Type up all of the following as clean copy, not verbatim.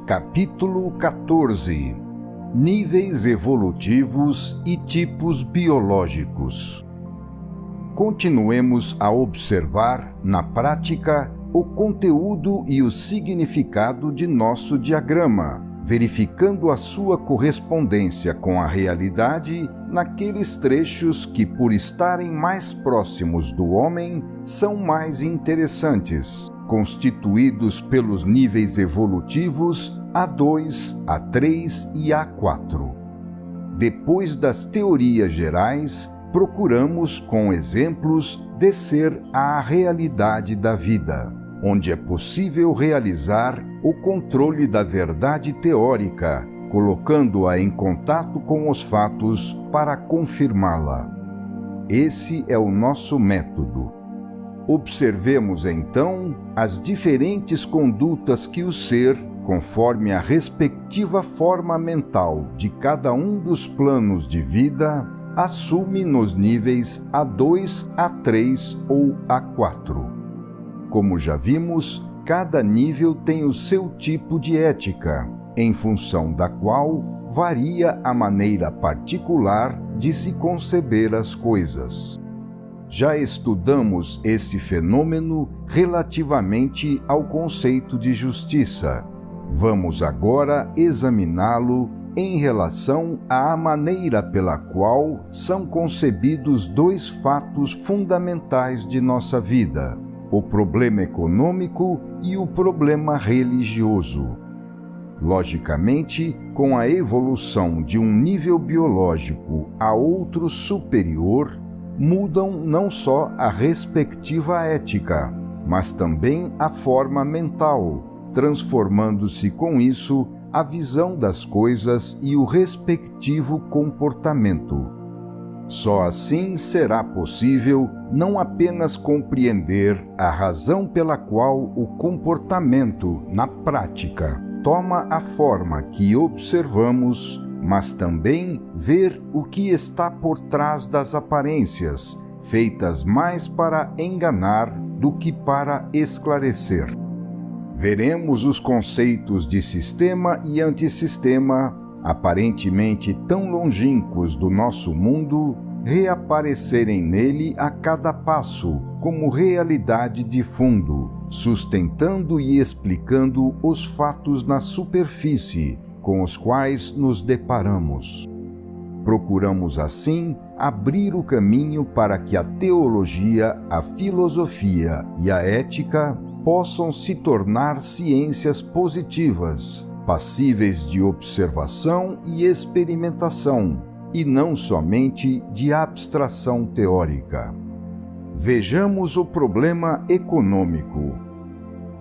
Capítulo 14 Níveis evolutivos e tipos biológicos. Continuemos a observar, na prática, o conteúdo e o significado de nosso diagrama, verificando a sua correspondência com a realidade naqueles trechos que, por estarem mais próximos do homem, são mais interessantes, constituídos pelos níveis evolutivos A2, A3 e A4. Depois das teorias gerais, procuramos, com exemplos, descer à realidade da vida, onde é possível realizar o controle da verdade teórica, colocando-a em contato com os fatos para confirmá-la. Esse é o nosso método. Observemos, então, as diferentes condutas que o ser, conforme a respectiva forma mental de cada um dos planos de vida, assume nos níveis A2, A3 ou A4. Como já vimos, cada nível tem o seu tipo de ética, em função da qual varia a maneira particular de se conceber as coisas. Já estudamos esse fenômeno relativamente ao conceito de justiça. Vamos agora examiná-lo em relação à maneira pela qual são concebidos dois fatos fundamentais de nossa vida: o problema econômico e o problema religioso. Logicamente, com a evolução de um nível biológico a outro superior, mudam não só a respectiva ética, mas também a forma mental, transformando-se com isso a visão das coisas e o respectivo comportamento. Só assim será possível não apenas compreender a razão pela qual o comportamento, na prática, toma a forma que observamos, mas também ver o que está por trás das aparências, feitas mais para enganar do que para esclarecer. Veremos os conceitos de sistema e antissistema, aparentemente tão longínquos do nosso mundo, reaparecerem nele a cada passo, como realidade de fundo, sustentando e explicando os fatos na superfície com os quais nos deparamos. Procuramos, assim, abrir o caminho para que a teologia, a filosofia e a ética possam se tornar ciências positivas, passíveis de observação e experimentação, e não somente de abstração teórica. Vejamos o problema econômico.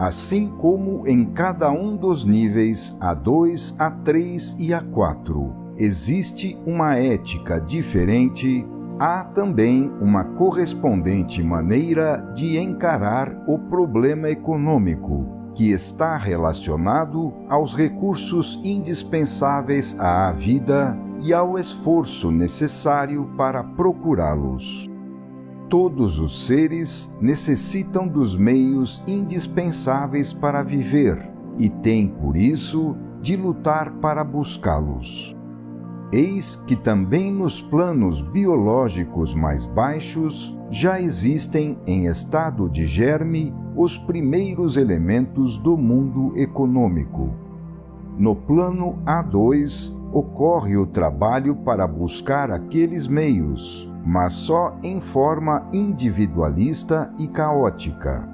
Assim como em cada um dos níveis A2, A3 e A4 existe uma ética diferente, há também uma correspondente maneira de encarar o problema econômico, que está relacionado aos recursos indispensáveis à vida e ao esforço necessário para procurá-los. Todos os seres necessitam dos meios indispensáveis para viver e têm, por isso, de lutar para buscá-los. Eis que também nos planos biológicos mais baixos já existem em estado de germe os primeiros elementos do mundo econômico. No plano A2 ocorre o trabalho para buscar aqueles meios, mas só em forma individualista e caótica.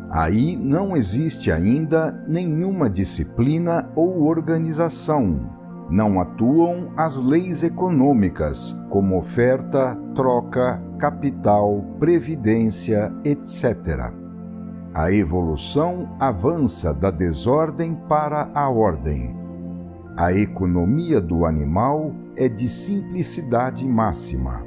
Aí não existe ainda nenhuma disciplina ou organização. Não atuam as leis econômicas, como oferta, troca, capital, previdência, etc. A evolução avança da desordem para a ordem. A economia do animal é de simplicidade máxima.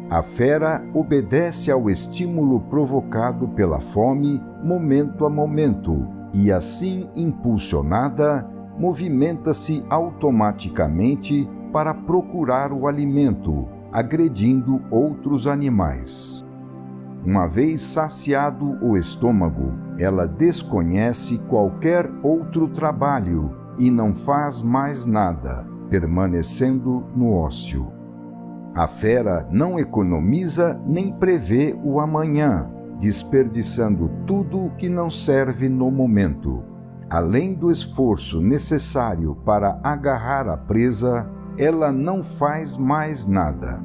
A fera obedece ao estímulo provocado pela fome momento a momento e, assim impulsionada, movimenta-se automaticamente para procurar o alimento, agredindo outros animais. Uma vez saciado o estômago, Ela desconhece qualquer outro trabalho e não faz mais nada, permanecendo no ócio. A fera não economiza nem prevê o amanhã, desperdiçando tudo que não serve no momento. Além do esforço necessário para agarrar a presa, ela não faz mais nada.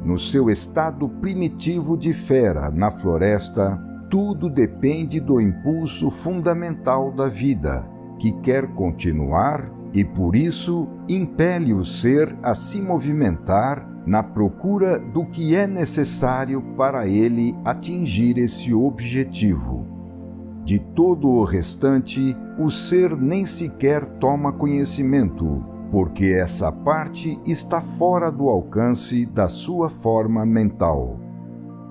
No seu estado primitivo de fera na floresta, tudo depende do impulso fundamental da vida, que quer continuar e, por isso, impele o ser a se movimentar na procura do que é necessário para ele atingir esse objetivo. De todo o restante, o ser nem sequer toma conhecimento, porque essa parte está fora do alcance da sua forma mental.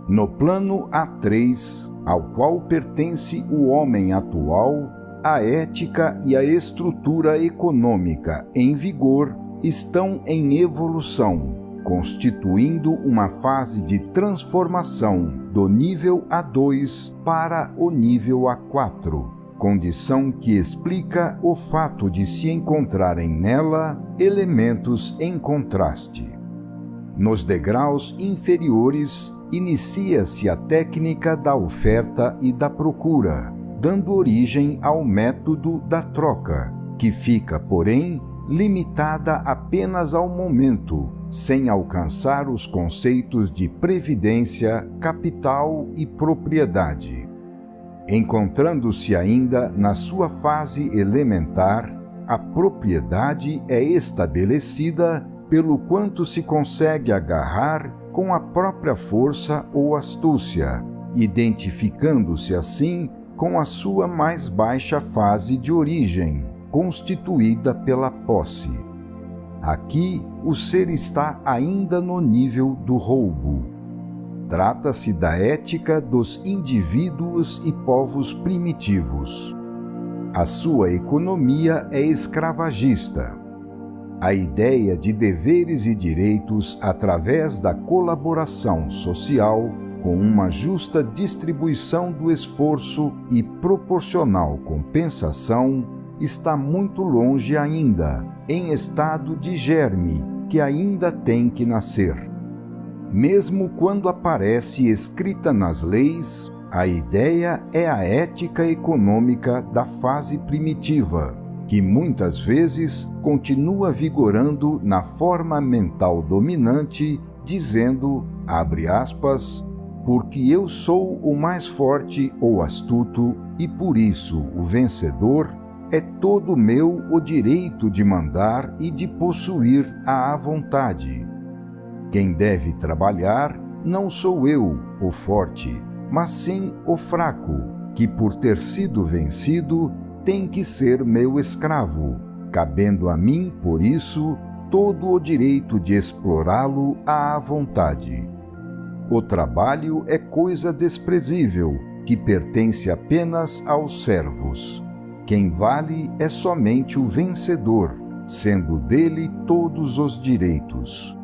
No plano A3, ao qual pertence o homem atual, a ética e a estrutura econômica em vigor estão em evolução, constituindo uma fase de transformação do nível A2 para o nível A4, condição que explica o fato de se encontrarem nela elementos em contraste. Nos degraus inferiores, inicia-se a técnica da oferta e da procura, dando origem ao método da troca, que fica, porém, limitada apenas ao momento, sem alcançar os conceitos de previdência, capital e propriedade. Encontrando-se ainda na sua fase elementar, a propriedade é estabelecida pelo quanto se consegue agarrar com a própria força ou astúcia, identificando-se assim com a sua mais baixa fase de origem, constituída pela posse. Aqui, o ser está ainda no nível do roubo. Trata-se da ética dos indivíduos e povos primitivos. A sua economia é escravagista. A ideia de deveres e direitos através da colaboração social, com uma justa distribuição do esforço e proporcional compensação, está muito longe ainda, em estado de germe que ainda tem que nascer. Mesmo quando aparece escrita nas leis, a ideia é a ética econômica da fase primitiva, que muitas vezes continua vigorando na forma mental dominante, dizendo, abre aspas, porque eu sou o mais forte ou astuto e por isso o vencedor, é todo meu o direito de mandar e de possuir à vontade. Quem deve trabalhar não sou eu, o forte, mas sim o fraco, que por ter sido vencido tem que ser meu escravo, cabendo a mim, por isso, todo o direito de explorá-lo à vontade. O trabalho é coisa desprezível, que pertence apenas aos servos. Quem vale é somente o vencedor, sendo dele todos os direitos.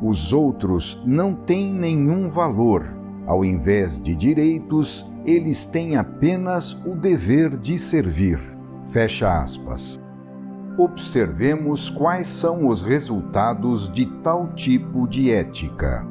Os outros não têm nenhum valor. Ao invés de direitos, eles têm apenas o dever de servir. Fecha aspas. Observemos quais são os resultados de tal tipo de ética.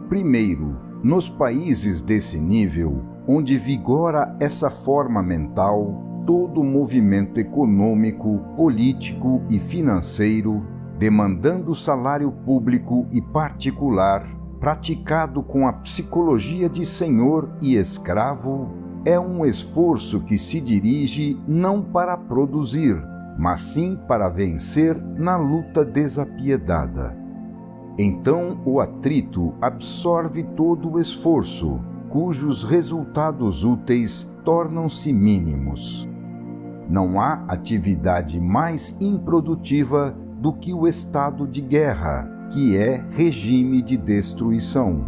Primeiro, nos países desse nível, onde vigora essa forma mental, todo movimento econômico, político e financeiro, demandando salário público e particular, praticado com a psicologia de senhor e escravo, é um esforço que se dirige não para produzir, mas sim para vencer na luta desapiedada. Então o atrito absorve todo o esforço, cujos resultados úteis tornam-se mínimos. Não há atividade mais improdutiva do que o estado de guerra, que é regime de destruição.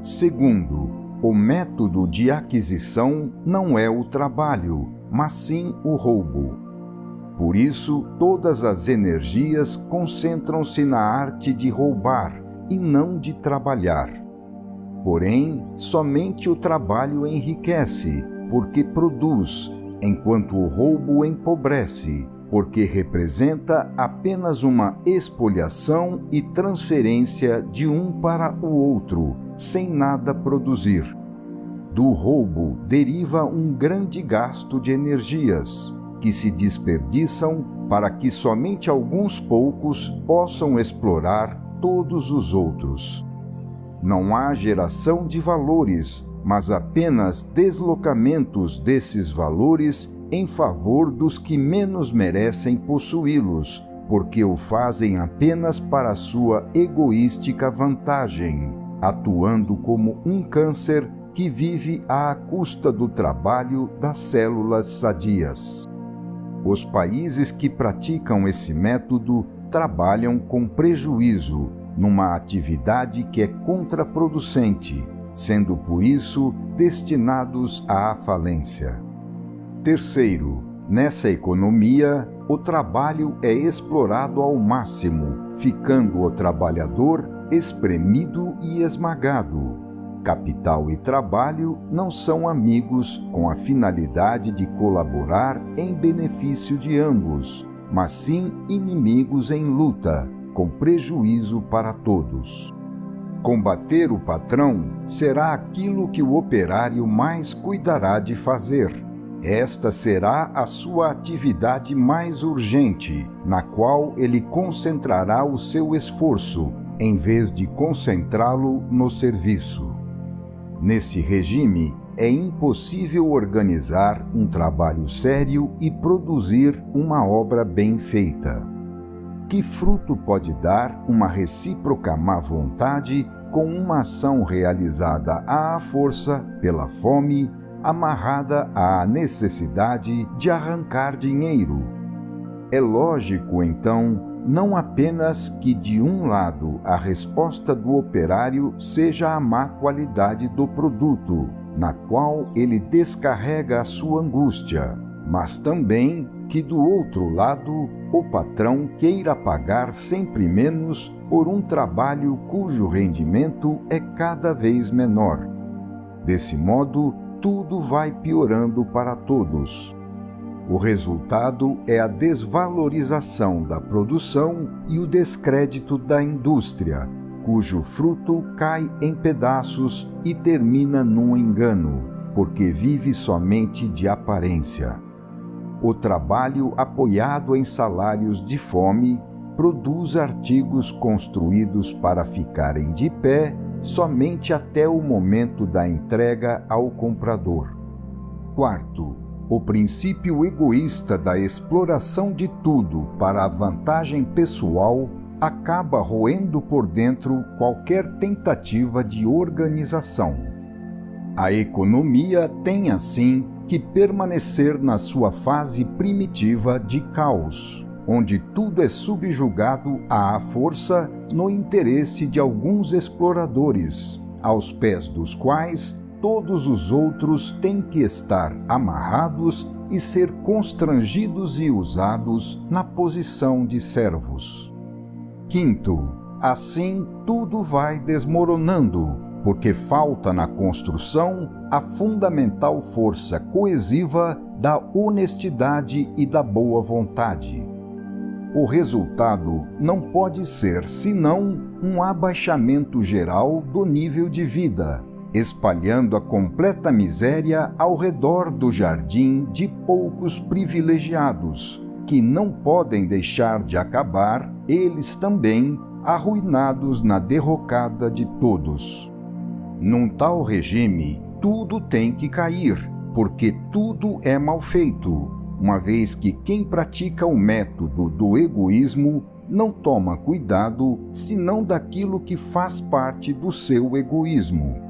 Segundo, o método de aquisição não é o trabalho, mas sim o roubo. Por isso, todas as energias concentram-se na arte de roubar e não de trabalhar. Porém, somente o trabalho enriquece, porque produz, enquanto o roubo empobrece, porque representa apenas uma expoliação e transferência de um para o outro, sem nada produzir. Do roubo deriva um grande gasto de energias, que se desperdiçam para que somente alguns poucos possam explorar todos os outros. Não há geração de valores, mas apenas deslocamentos desses valores em favor dos que menos merecem possuí-los, porque o fazem apenas para sua egoística vantagem, atuando como um câncer que vive à custa do trabalho das células sadias. Os países que praticam esse método trabalham com prejuízo, numa atividade que é contraproducente, sendo por isso destinados à falência. Terceiro, nessa economia, o trabalho é explorado ao máximo, ficando o trabalhador espremido e esmagado. Capital e trabalho não são amigos com a finalidade de colaborar em benefício de ambos, mas sim inimigos em luta, com prejuízo para todos. Combater o patrão será aquilo que o operário mais cuidará de fazer. Esta será a sua atividade mais urgente, na qual ele concentrará o seu esforço, em vez de concentrá-lo no serviço. Nesse regime, é impossível organizar um trabalho sério e produzir uma obra bem feita. Que fruto pode dar uma recíproca má vontade com uma ação realizada à força, pela fome, amarrada à necessidade de arrancar dinheiro? É lógico, então, não apenas que de um lado a resposta do operário seja a má qualidade do produto, na qual ele descarrega a sua angústia, mas também que do outro lado o patrão queira pagar sempre menos por um trabalho cujo rendimento é cada vez menor. Desse modo, tudo vai piorando para todos. O resultado é a desvalorização da produção e o descrédito da indústria, cujo fruto cai em pedaços e termina num engano, porque vive somente de aparência. O trabalho apoiado em salários de fome produz artigos construídos para ficarem de pé somente até o momento da entrega ao comprador. Quarto, o princípio egoísta da exploração de tudo para a vantagem pessoal acaba roendo por dentro qualquer tentativa de organização. A economia tem, assim, que permanecer na sua fase primitiva de caos, onde tudo é subjugado à força no interesse de alguns exploradores, aos pés dos quais todos os outros têm que estar amarrados e ser constrangidos e usados na posição de servos. Quinto, assim tudo vai desmoronando, porque falta na construção a fundamental força coesiva da honestidade e da boa vontade. O resultado não pode ser senão um abaixamento geral do nível de vida, espalhando a completa miséria ao redor do jardim de poucos privilegiados, que não podem deixar de acabar, eles também, arruinados na derrocada de todos. Num tal regime, tudo tem que cair, porque tudo é mal feito, uma vez que quem pratica o método do egoísmo não toma cuidado senão daquilo que faz parte do seu egoísmo.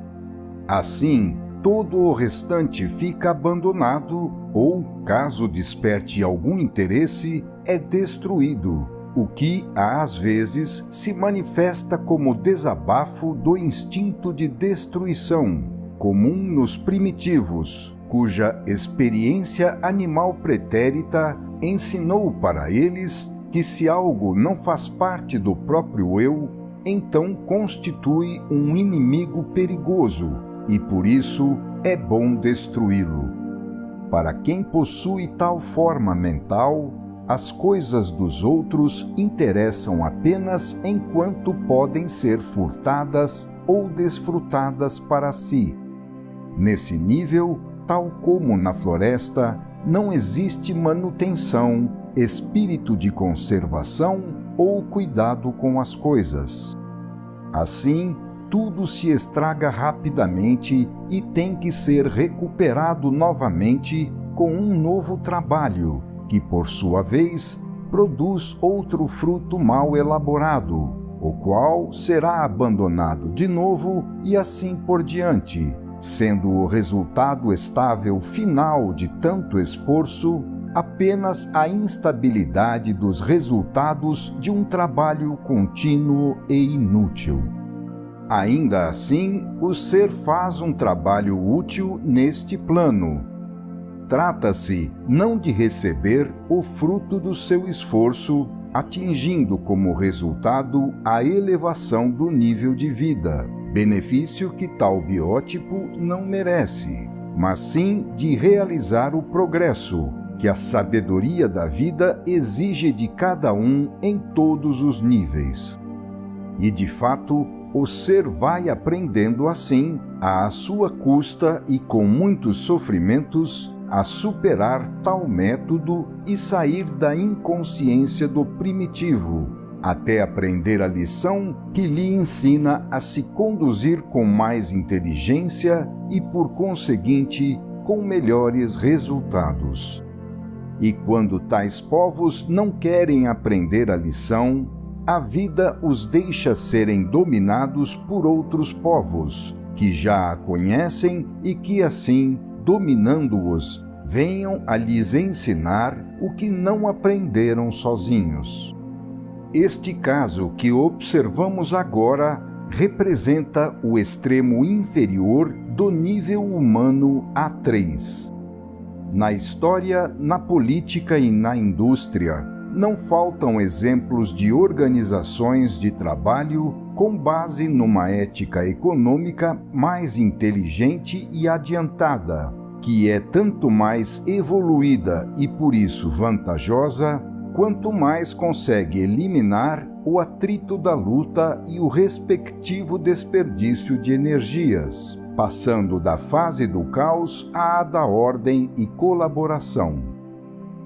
Assim, todo o restante fica abandonado ou, caso desperte algum interesse, é destruído, o que, às vezes, se manifesta como desabafo do instinto de destruição, comum nos primitivos, cuja experiência animal pretérita ensinou para eles que se algo não faz parte do próprio eu, então constitui um inimigo perigoso, e por isso é bom destruí-lo. Para quem possui tal forma mental, as coisas dos outros interessam apenas enquanto podem ser furtadas ou desfrutadas para si. Nesse nível, tal como na floresta, não existe manutenção, espírito de conservação ou cuidado com as coisas. Assim, tudo se estraga rapidamente e tem que ser recuperado novamente com um novo trabalho, que por sua vez produz outro fruto mal elaborado, o qual será abandonado de novo e assim por diante, sendo o resultado estável final de tanto esforço apenas a instabilidade dos resultados de um trabalho contínuo e inútil. Ainda assim, o ser faz um trabalho útil neste plano. Trata-se não de receber o fruto do seu esforço, atingindo como resultado a elevação do nível de vida, benefício que tal biótipo não merece, mas sim de realizar o progresso que a sabedoria da vida exige de cada um em todos os níveis. E de fato, o ser vai aprendendo assim, à sua custa e com muitos sofrimentos, a superar tal método e sair da inconsciência do primitivo, até aprender a lição que lhe ensina a se conduzir com mais inteligência e, por conseguinte, com melhores resultados. E quando tais povos não querem aprender a lição, a vida os deixa serem dominados por outros povos, que já a conhecem e que assim, dominando-os, venham a lhes ensinar o que não aprenderam sozinhos. Este caso que observamos agora representa o extremo inferior do nível humano A3. Na história, na política e na indústria, não faltam exemplos de organizações de trabalho com base numa ética econômica mais inteligente e adiantada, que é tanto mais evoluída e por isso vantajosa, quanto mais consegue eliminar o atrito da luta e o respectivo desperdício de energias, passando da fase do caos à da ordem e colaboração.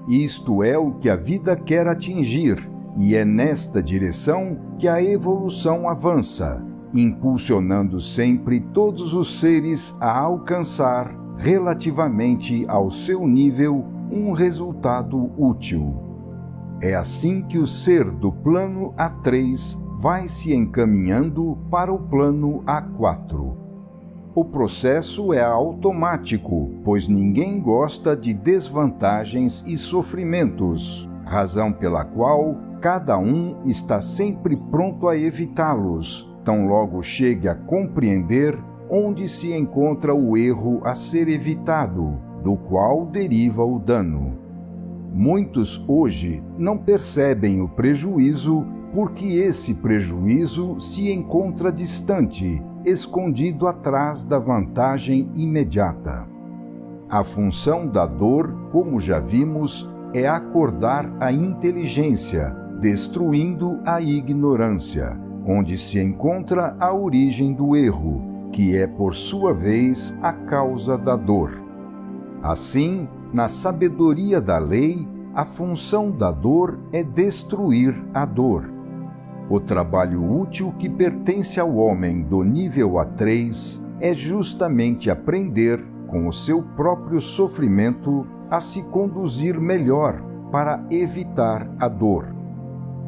Isto é o que a vida quer atingir, e é nesta direção que a evolução avança, impulsionando sempre todos os seres a alcançar, relativamente ao seu nível, um resultado útil. É assim que o ser do plano A3 vai se encaminhando para o plano A4. O processo é automático, pois ninguém gosta de desvantagens e sofrimentos, razão pela qual cada um está sempre pronto a evitá-los, tão logo chegue a compreender onde se encontra o erro a ser evitado, do qual deriva o dano. Muitos hoje não percebem o prejuízo porque esse prejuízo se encontra distante, escondido atrás da vantagem imediata. A função da dor, como já vimos, é acordar a inteligência, destruindo a ignorância, onde se encontra a origem do erro, que é, por sua vez, a causa da dor. Assim, na sabedoria da lei, a função da dor é destruir a dor. O trabalho útil que pertence ao homem do nível A3 é justamente aprender, com o seu próprio sofrimento, a se conduzir melhor para evitar a dor.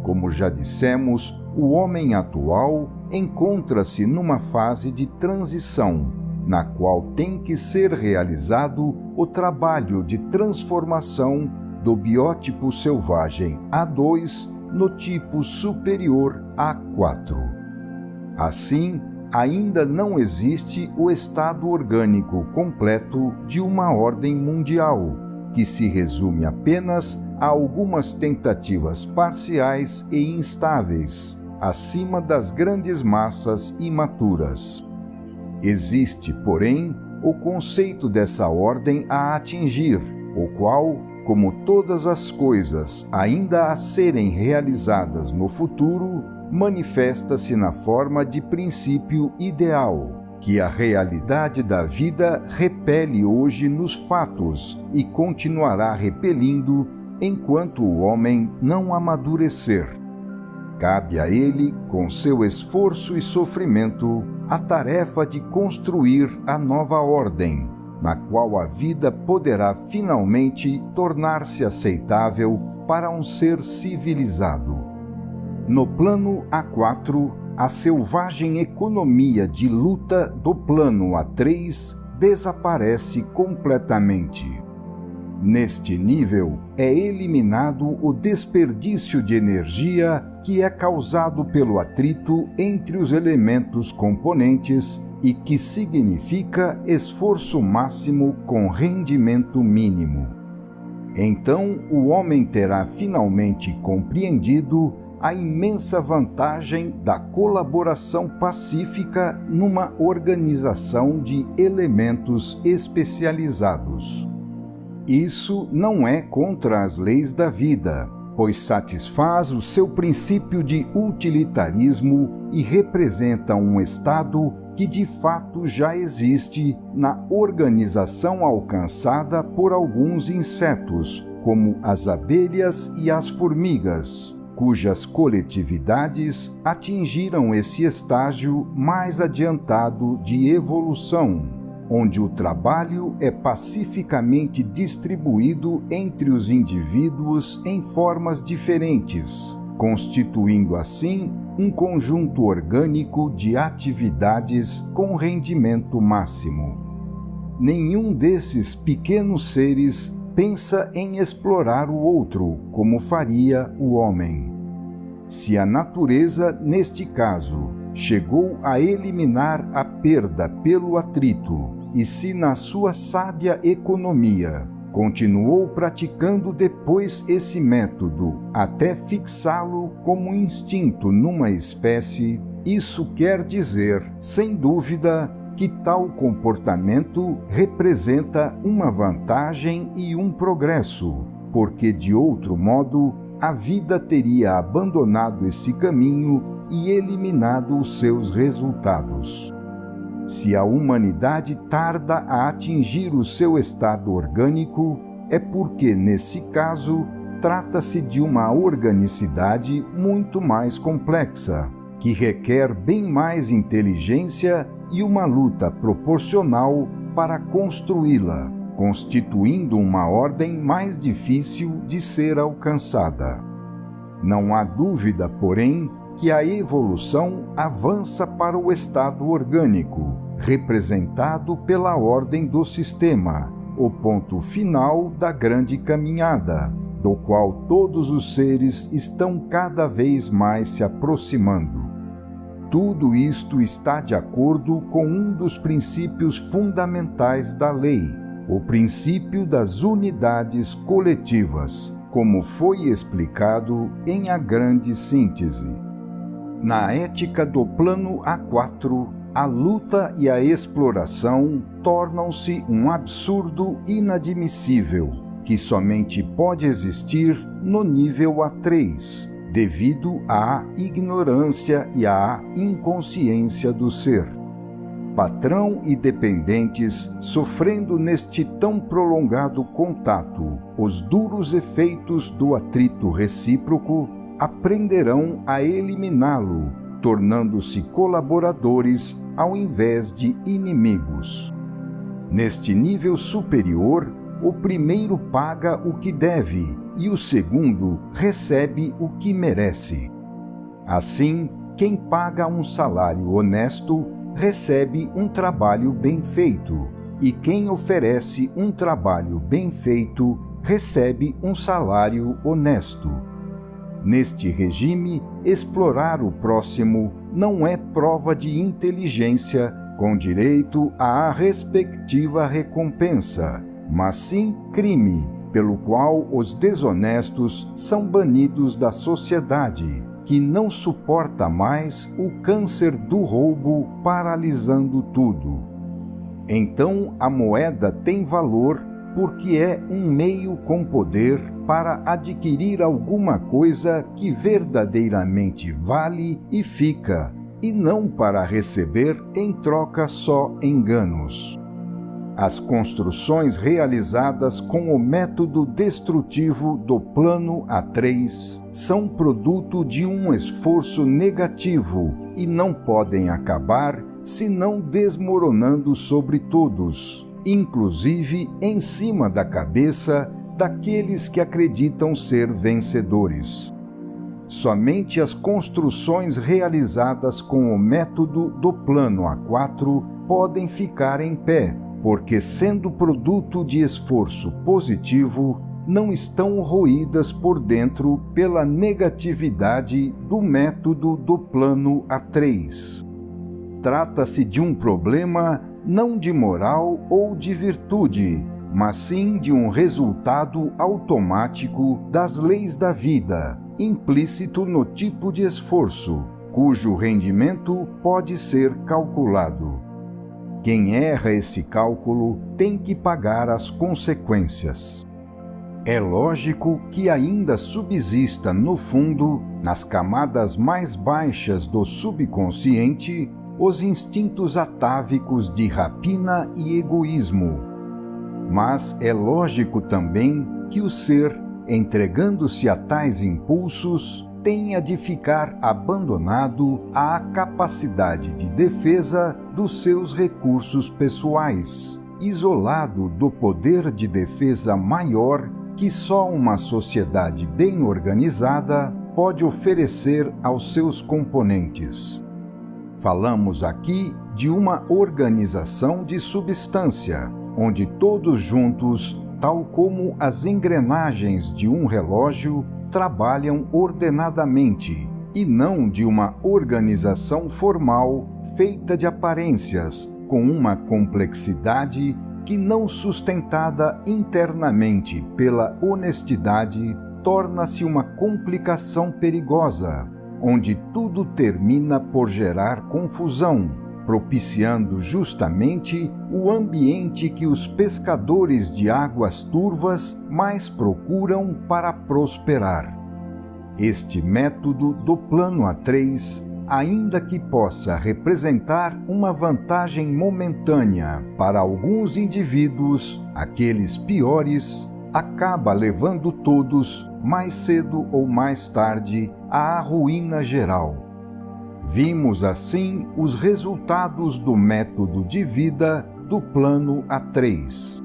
Como já dissemos, o homem atual encontra-se numa fase de transição, na qual tem que ser realizado o trabalho de transformação do biótipo selvagem A2 no tipo superior A4. Assim, ainda não existe o estado orgânico completo de uma ordem mundial, que se resume apenas a algumas tentativas parciais e instáveis, acima das grandes massas imaturas. Existe, porém, o conceito dessa ordem a atingir, o qual, como todas as coisas ainda a serem realizadas no futuro, manifesta-se na forma de princípio ideal, que a realidade da vida repele hoje nos fatos e continuará repelindo enquanto o homem não amadurecer. Cabe a ele, com seu esforço e sofrimento, a tarefa de construir a nova ordem, na qual a vida poderá finalmente tornar-se aceitável para um ser civilizado. No plano A4, a selvagem economia de luta do plano A3 desaparece completamente. Neste nível, é eliminado o desperdício de energia que é causado pelo atrito entre os elementos componentes e que significa esforço máximo com rendimento mínimo. Então, o homem terá finalmente compreendido a imensa vantagem da colaboração pacífica numa organização de elementos especializados. Isso não é contra as leis da vida, pois satisfaz o seu princípio de utilitarismo e representa um estado que de fato já existe na organização alcançada por alguns insetos, como as abelhas e as formigas, cujas coletividades atingiram esse estágio mais adiantado de evolução, onde o trabalho é pacificamente distribuído entre os indivíduos em formas diferentes, constituindo assim um conjunto orgânico de atividades com rendimento máximo. Nenhum desses pequenos seres pensa em explorar o outro como faria o homem. Se a natureza, neste caso, chegou a eliminar a perda pelo atrito, e se na sua sábia economia continuou praticando depois esse método até fixá-lo como instinto numa espécie, isso quer dizer, sem dúvida, que tal comportamento representa uma vantagem e um progresso, porque de outro modo a vida teria abandonado esse caminho e eliminado os seus resultados. Se a humanidade tarda a atingir o seu estado orgânico, é porque, nesse caso, trata-se de uma organicidade muito mais complexa, que requer bem mais inteligência e uma luta proporcional para construí-la, constituindo uma ordem mais difícil de ser alcançada. Não há dúvida, porém, que a evolução avança para o estado orgânico, representado pela ordem do sistema, o ponto final da grande caminhada, do qual todos os seres estão cada vez mais se aproximando. Tudo isto está de acordo com um dos princípios fundamentais da lei, o princípio das unidades coletivas, como foi explicado em A Grande Síntese. Na ética do plano A4, a luta e a exploração tornam-se um absurdo inadmissível, que somente pode existir no nível A3, devido à ignorância e à inconsciência do ser. Patrão e dependentes, sofrendo neste tão prolongado contato os duros efeitos do atrito recíproco, aprenderão a eliminá-lo, tornando-se colaboradores ao invés de inimigos. Neste nível superior, o primeiro paga o que deve e o segundo recebe o que merece. Assim, quem paga um salário honesto recebe um trabalho bem feito, e quem oferece um trabalho bem feito recebe um salário honesto. Neste regime, explorar o próximo não é prova de inteligência com direito à respectiva recompensa, mas sim crime, pelo qual os desonestos são banidos da sociedade, que não suporta mais o câncer do roubo paralisando tudo. Então a moeda tem valor porque é um meio com poder para adquirir alguma coisa que verdadeiramente vale e fica, e não para receber em troca só enganos. As construções realizadas com o método destrutivo do plano A3 são produto de um esforço negativo e não podem acabar senão desmoronando sobre todos, inclusive em cima da cabeça daqueles que acreditam ser vencedores. Somente as construções realizadas com o método do plano A4 podem ficar em pé, porque, sendo produto de esforço positivo, não estão roídas por dentro pela negatividade do método do plano A3. Trata-se de um problema não de moral ou de virtude, mas sim de um resultado automático das leis da vida, implícito no tipo de esforço, cujo rendimento pode ser calculado. Quem erra esse cálculo tem que pagar as consequências. É lógico que ainda subsista no fundo, nas camadas mais baixas do subconsciente, os instintos atávicos de rapina e egoísmo. Mas é lógico também que o ser, entregando-se a tais impulsos, tenha de ficar abandonado à capacidade de defesa dos seus recursos pessoais, isolado do poder de defesa maior que só uma sociedade bem organizada pode oferecer aos seus componentes. Falamos aqui de uma organização de substância, onde todos juntos, tal como as engrenagens de um relógio, trabalham ordenadamente, e não de uma organização formal feita de aparências, com uma complexidade que, não sustentada internamente pela honestidade, torna-se uma complicação perigosa, onde tudo termina por gerar confusão, propiciando justamente o ambiente que os pescadores de águas turvas mais procuram para prosperar. Este método do plano A3, ainda que possa representar uma vantagem momentânea para alguns indivíduos, aqueles piores, acaba levando todos, mais cedo ou mais tarde, à ruína geral. Vimos assim os resultados do método de vida do plano A3.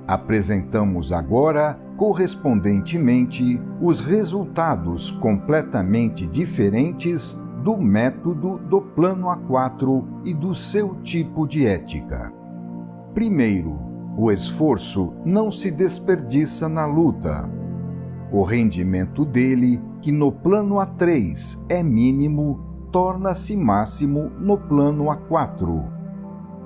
Apresentamos agora, correspondentemente, os resultados completamente diferentes do método do plano A4 e do seu tipo de ética. Primeiro, o esforço não se desperdiça na luta. O rendimento dele, que no plano A3 é mínimo, torna-se máximo no plano A4.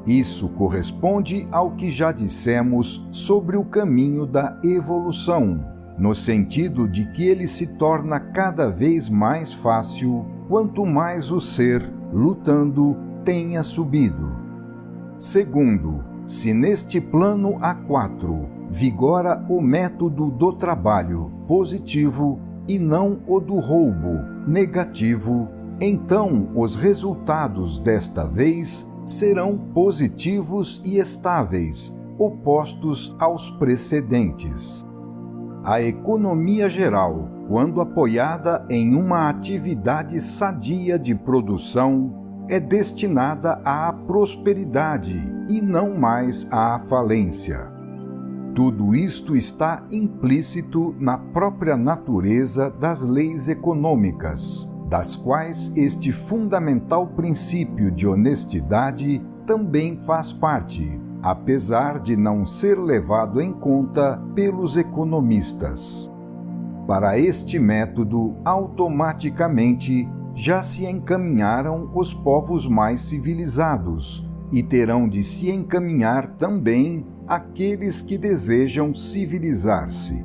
Isso corresponde ao que já dissemos sobre o caminho da evolução, no sentido de que ele se torna cada vez mais fácil quanto mais o ser, lutando, tenha subido. Segundo, se neste plano A4 vigora o método do trabalho positivo e não o do roubo negativo, então os resultados desta vez serão positivos e estáveis, opostos aos precedentes. A economia geral, quando apoiada em uma atividade sadia de produção, é destinada à prosperidade e não mais à falência. Tudo isto está implícito na própria natureza das leis econômicas, das quais este fundamental princípio de honestidade também faz parte, apesar de não ser levado em conta pelos economistas. Para este método, automaticamente, já se encaminharam os povos mais civilizados, e terão de se encaminhar também aqueles que desejam civilizar-se.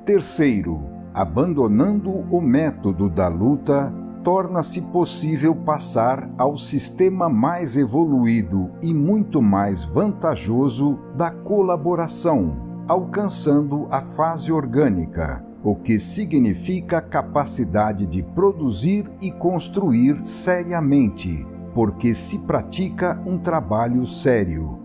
Terceiro, abandonando o método da luta, torna-se possível passar ao sistema mais evoluído e muito mais vantajoso da colaboração, alcançando a fase orgânica, o que significa a capacidade de produzir e construir seriamente, porque se pratica um trabalho sério.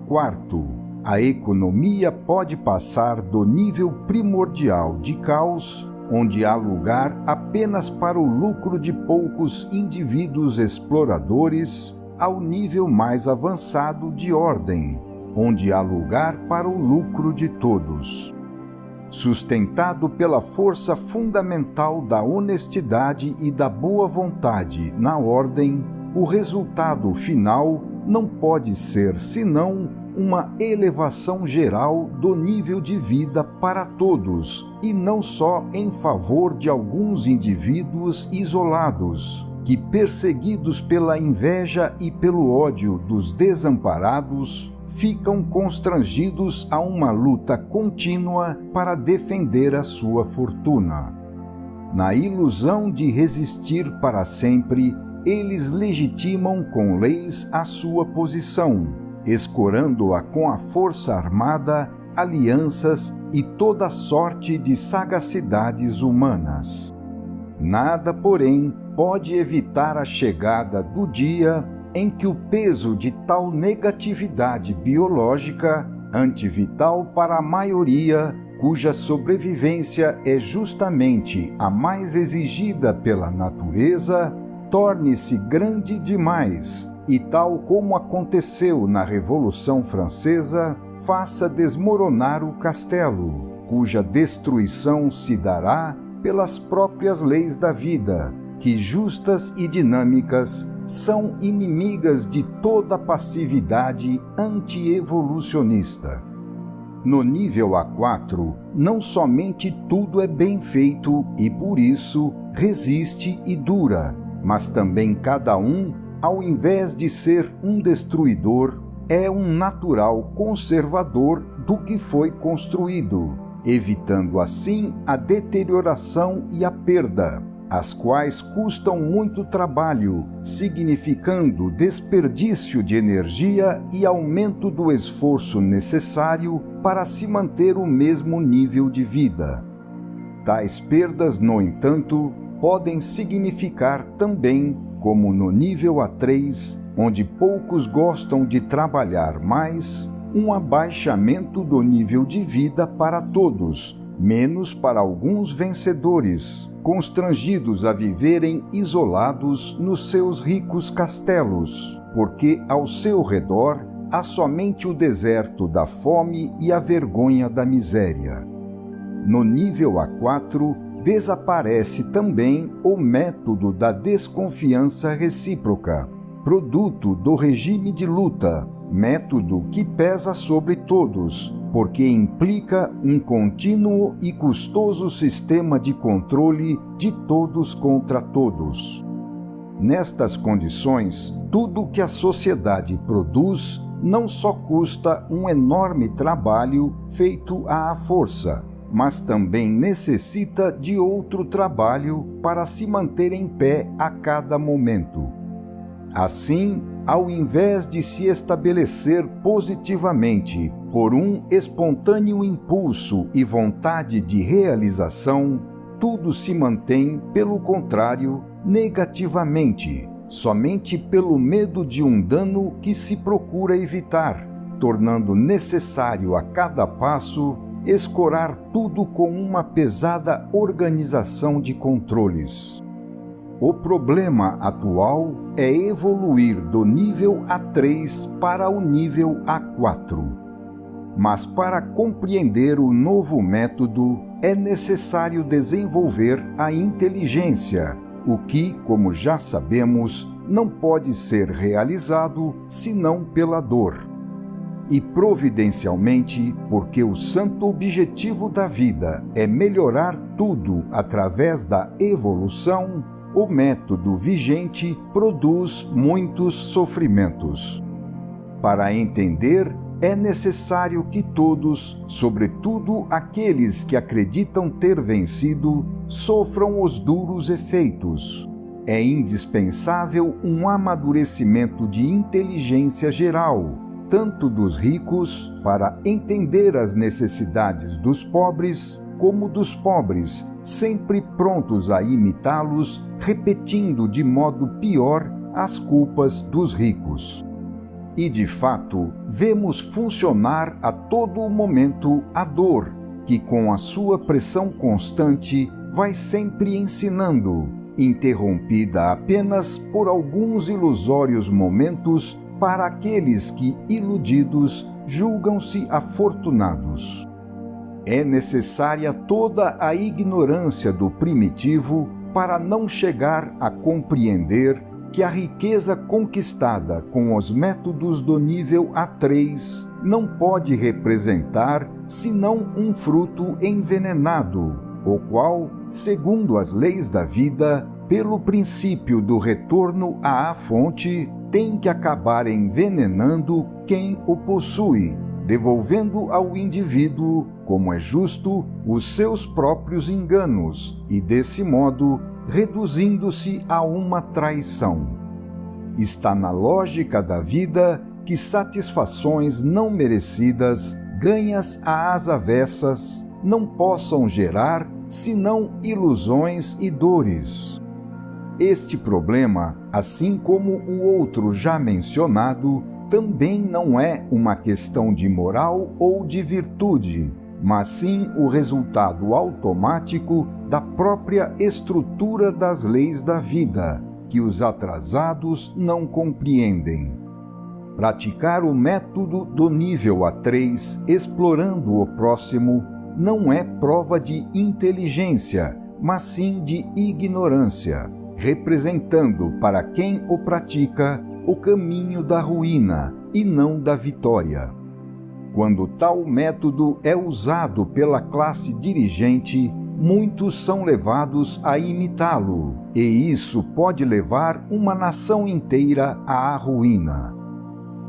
Quarto, a economia pode passar do nível primordial de caos, onde há lugar apenas para o lucro de poucos indivíduos exploradores, ao nível mais avançado de ordem, onde há lugar para o lucro de todos. Sustentado pela força fundamental da honestidade e da boa vontade na ordem, o resultado final não pode ser senão uma elevação geral do nível de vida para todos, e não só em favor de alguns indivíduos isolados, que, perseguidos pela inveja e pelo ódio dos desamparados, ficam constrangidos a uma luta contínua para defender a sua fortuna. Na ilusão de resistir para sempre, eles legitimam com leis a sua posição, escorando-a com a força armada, alianças e toda sorte de sagacidades humanas. Nada, porém, pode evitar a chegada do dia em que o peso de tal negatividade biológica, antivital para a maioria, cuja sobrevivência é justamente a mais exigida pela natureza, torne-se grande demais e, tal como aconteceu na Revolução Francesa, faça desmoronar o castelo, cuja destruição se dará pelas próprias leis da vida, que, justas e dinâmicas, são inimigas de toda passividade anti-evolucionista. No nível A4, não somente tudo é bem feito e, por isso, resiste e dura, mas também cada um, ao invés de ser um destruidor, é um natural conservador do que foi construído, evitando assim a deterioração e a perda, as quais custam muito trabalho, significando desperdício de energia e aumento do esforço necessário para se manter o mesmo nível de vida. Tais perdas, no entanto, podem significar também, como no nível A3, onde poucos gostam de trabalhar mais, um abaixamento do nível de vida para todos, menos para alguns vencedores, constrangidos a viverem isolados nos seus ricos castelos, porque ao seu redor há somente o deserto da fome e a vergonha da miséria. No nível A4, desaparece também o método da desconfiança recíproca, produto do regime de luta, método que pesa sobre todos, porque implica um contínuo e custoso sistema de controle de todos contra todos. Nestas condições, tudo que a sociedade produz não só custa um enorme trabalho feito à força, mas também necessita de outro trabalho para se manter em pé a cada momento. Assim, ao invés de se estabelecer positivamente por um espontâneo impulso e vontade de realização, tudo se mantém, pelo contrário, negativamente, somente pelo medo de um dano que se procura evitar, tornando necessário a cada passo escorar tudo com uma pesada organização de controles. O problema atual é evoluir do nível A3 para o nível A4. Mas para compreender o novo método, é necessário desenvolver a inteligência, o que, como já sabemos, não pode ser realizado senão pela dor. E providencialmente, porque o santo objetivo da vida é melhorar tudo através da evolução, o método vigente produz muitos sofrimentos. Para entender, é necessário que todos, sobretudo aqueles que acreditam ter vencido, sofram os duros efeitos, é indispensável um amadurecimento de inteligência geral, tanto dos ricos, para entender as necessidades dos pobres, como dos pobres, sempre prontos a imitá-los, repetindo de modo pior as culpas dos ricos. E, de fato, vemos funcionar a todo momento a dor, que com a sua pressão constante vai sempre ensinando, interrompida apenas por alguns ilusórios momentos para aqueles que, iludidos, julgam-se afortunados. É necessária toda a ignorância do primitivo para não chegar a compreender que a riqueza conquistada com os métodos do nível A3 não pode representar senão um fruto envenenado, o qual, segundo as leis da vida, pelo princípio do retorno à fonte, tem que acabar envenenando quem o possui, devolvendo ao indivíduo, como é justo, os seus próprios enganos e, desse modo, reduzindo-se a uma traição. Está na lógica da vida que satisfações não merecidas, ganhas às avessas, não possam gerar senão ilusões e dores. Este problema, assim como o outro já mencionado, também não é uma questão de moral ou de virtude, mas sim o resultado automático da própria estrutura das leis da vida, que os atrasados não compreendem. Praticar o método do nível A3, explorando o próximo, não é prova de inteligência, mas sim de ignorância, representando para quem o pratica o caminho da ruína e não da vitória. Quando tal método é usado pela classe dirigente, muitos são levados a imitá-lo, e isso pode levar uma nação inteira à ruína.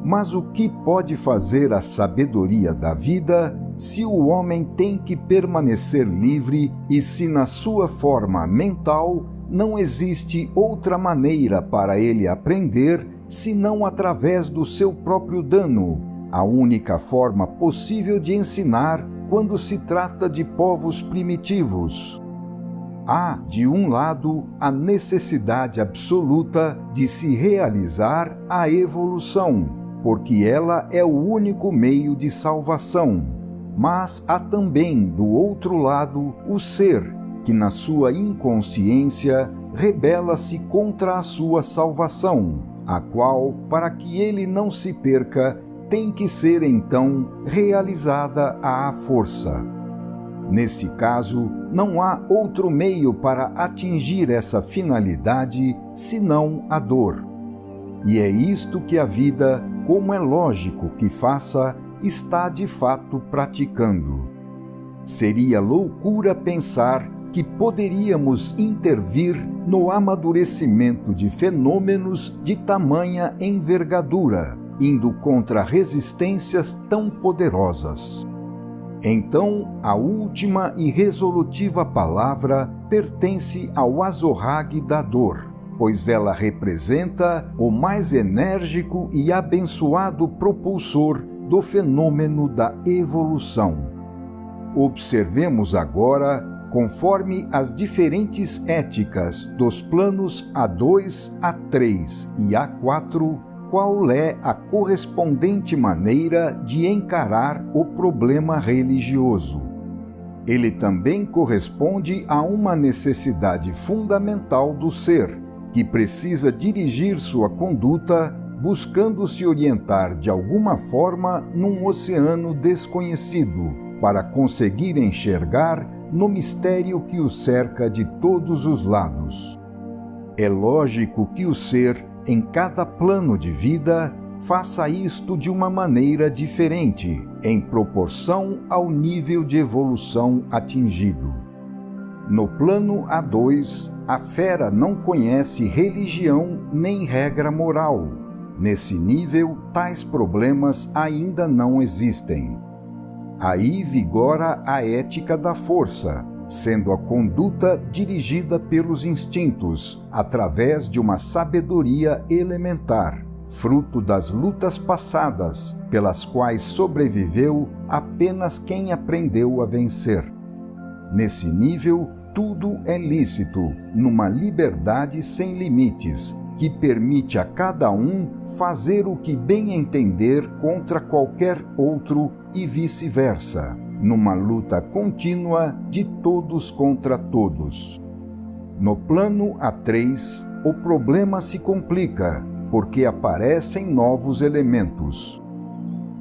Mas o que pode fazer a sabedoria da vida se o homem tem que permanecer livre e se na sua forma mental não existe outra maneira para ele aprender senão através do seu próprio dano, a única forma possível de ensinar quando se trata de povos primitivos? Há, de um lado, a necessidade absoluta de se realizar a evolução, porque ela é o único meio de salvação. Mas há também, do outro lado, o ser, que na sua inconsciência rebela-se contra a sua salvação, a qual, para que ele não se perca, tem que ser então realizada à força. Nesse caso, não há outro meio para atingir essa finalidade senão a dor. E é isto que a vida, como é lógico que faça, está de fato praticando. Seria loucura pensar que poderíamos intervir no amadurecimento de fenômenos de tamanha envergadura, indo contra resistências tão poderosas. Então, a última e resolutiva palavra pertence ao azorrague da dor, pois ela representa o mais enérgico e abençoado propulsor do fenômeno da evolução. Observemos agora, conforme as diferentes éticas dos planos A2, A3 e A4, qual é a correspondente maneira de encarar o problema religioso. Ele também corresponde a uma necessidade fundamental do ser, que precisa dirigir sua conduta buscando se orientar de alguma forma num oceano desconhecido, para conseguir enxergar no mistério que o cerca de todos os lados. É lógico que o ser, em cada plano de vida, faça isto de uma maneira diferente, em proporção ao nível de evolução atingido. No plano A2, a fera não conhece religião nem regra moral. Nesse nível, tais problemas ainda não existem. Aí vigora a ética da força, sendo a conduta dirigida pelos instintos, através de uma sabedoria elementar, fruto das lutas passadas, pelas quais sobreviveu apenas quem aprendeu a vencer. Nesse nível, tudo é lícito, numa liberdade sem limites, que permite a cada um fazer o que bem entender contra qualquer outro e vice-versa, numa luta contínua de todos contra todos. No plano A3, o problema se complica, porque aparecem novos elementos.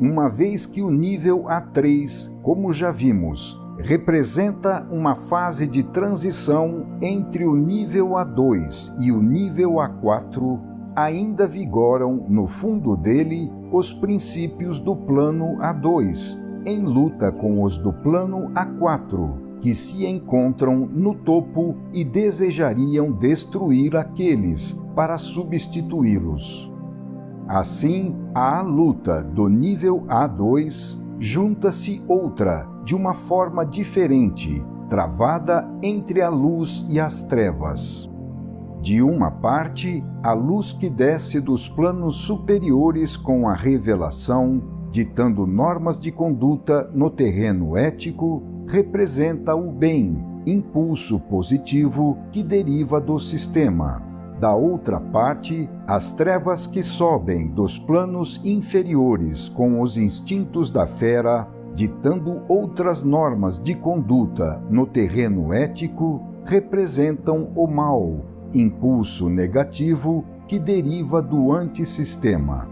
Uma vez que o nível A3, como já vimos, representa uma fase de transição entre o nível A2 e o nível A4, ainda vigoram no fundo dele os princípios do plano A2, em luta com os do plano A4, que se encontram no topo e desejariam destruir aqueles para substituí-los. Assim, à luta do nível A2 junta-se outra de uma forma diferente, travada entre a luz e as trevas. De uma parte, a luz que desce dos planos superiores com a revelação, ditando normas de conduta no terreno ético, representa o bem, impulso positivo que deriva do sistema. Da outra parte, as trevas que sobem dos planos inferiores com os instintos da fera, ditando outras normas de conduta no terreno ético, representam o mal, impulso negativo que deriva do antissistema.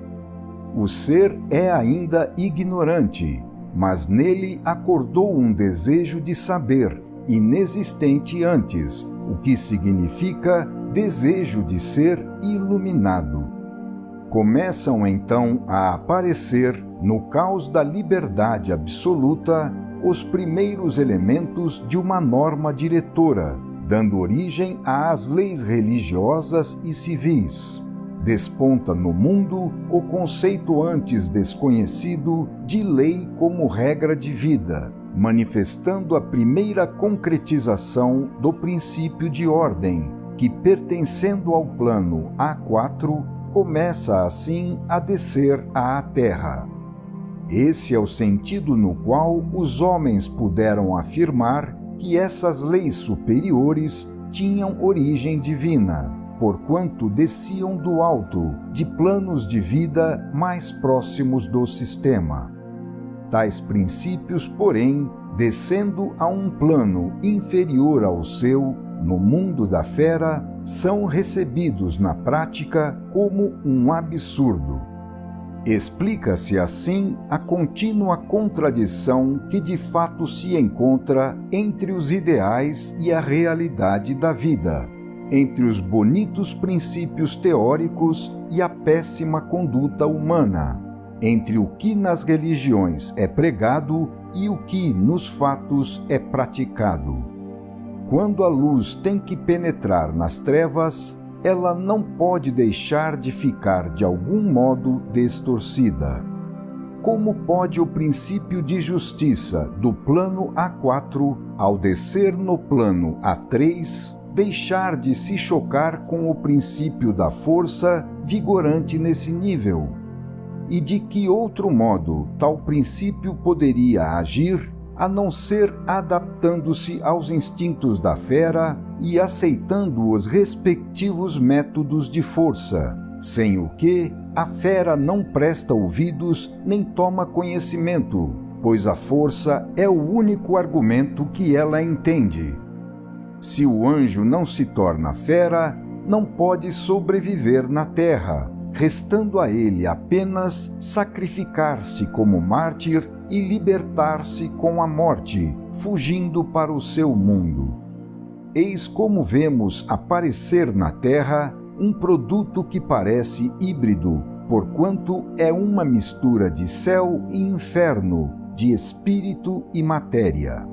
O ser é ainda ignorante, mas nele acordou um desejo de saber, inexistente antes, o que significa desejo de ser iluminado. Começam então a aparecer, no caos da liberdade absoluta, os primeiros elementos de uma norma diretora, dando origem às leis religiosas e civis. Desponta no mundo o conceito antes desconhecido de lei como regra de vida, manifestando a primeira concretização do princípio de ordem, que, pertencendo ao plano A4, começa assim a descer à Terra. Esse é o sentido no qual os homens puderam afirmar que essas leis superiores tinham origem divina, porquanto desciam do alto, de planos de vida mais próximos do sistema. Tais princípios, porém, descendo a um plano inferior ao seu, no mundo da fera, são recebidos na prática como um absurdo. Explica-se assim a contínua contradição que de fato se encontra entre os ideais e a realidade da vida, entre os bonitos princípios teóricos e a péssima conduta humana, entre o que nas religiões é pregado e o que nos fatos é praticado. Quando a luz tem que penetrar nas trevas, ela não pode deixar de ficar de algum modo distorcida. Como pode o princípio de justiça do plano A4, ao descer no plano A3, deixar de se chocar com o princípio da força vigorante nesse nível? E de que outro modo tal princípio poderia agir, a não ser adaptando-se aos instintos da fera e aceitando os respectivos métodos de força, sem o que a fera não presta ouvidos nem toma conhecimento, pois a força é o único argumento que ela entende. Se o anjo não se torna fera, não pode sobreviver na terra, restando a ele apenas sacrificar-se como mártir e libertar-se com a morte, fugindo para o seu mundo. Eis como vemos aparecer na Terra um produto que parece híbrido, porquanto é uma mistura de céu e inferno, de espírito e matéria.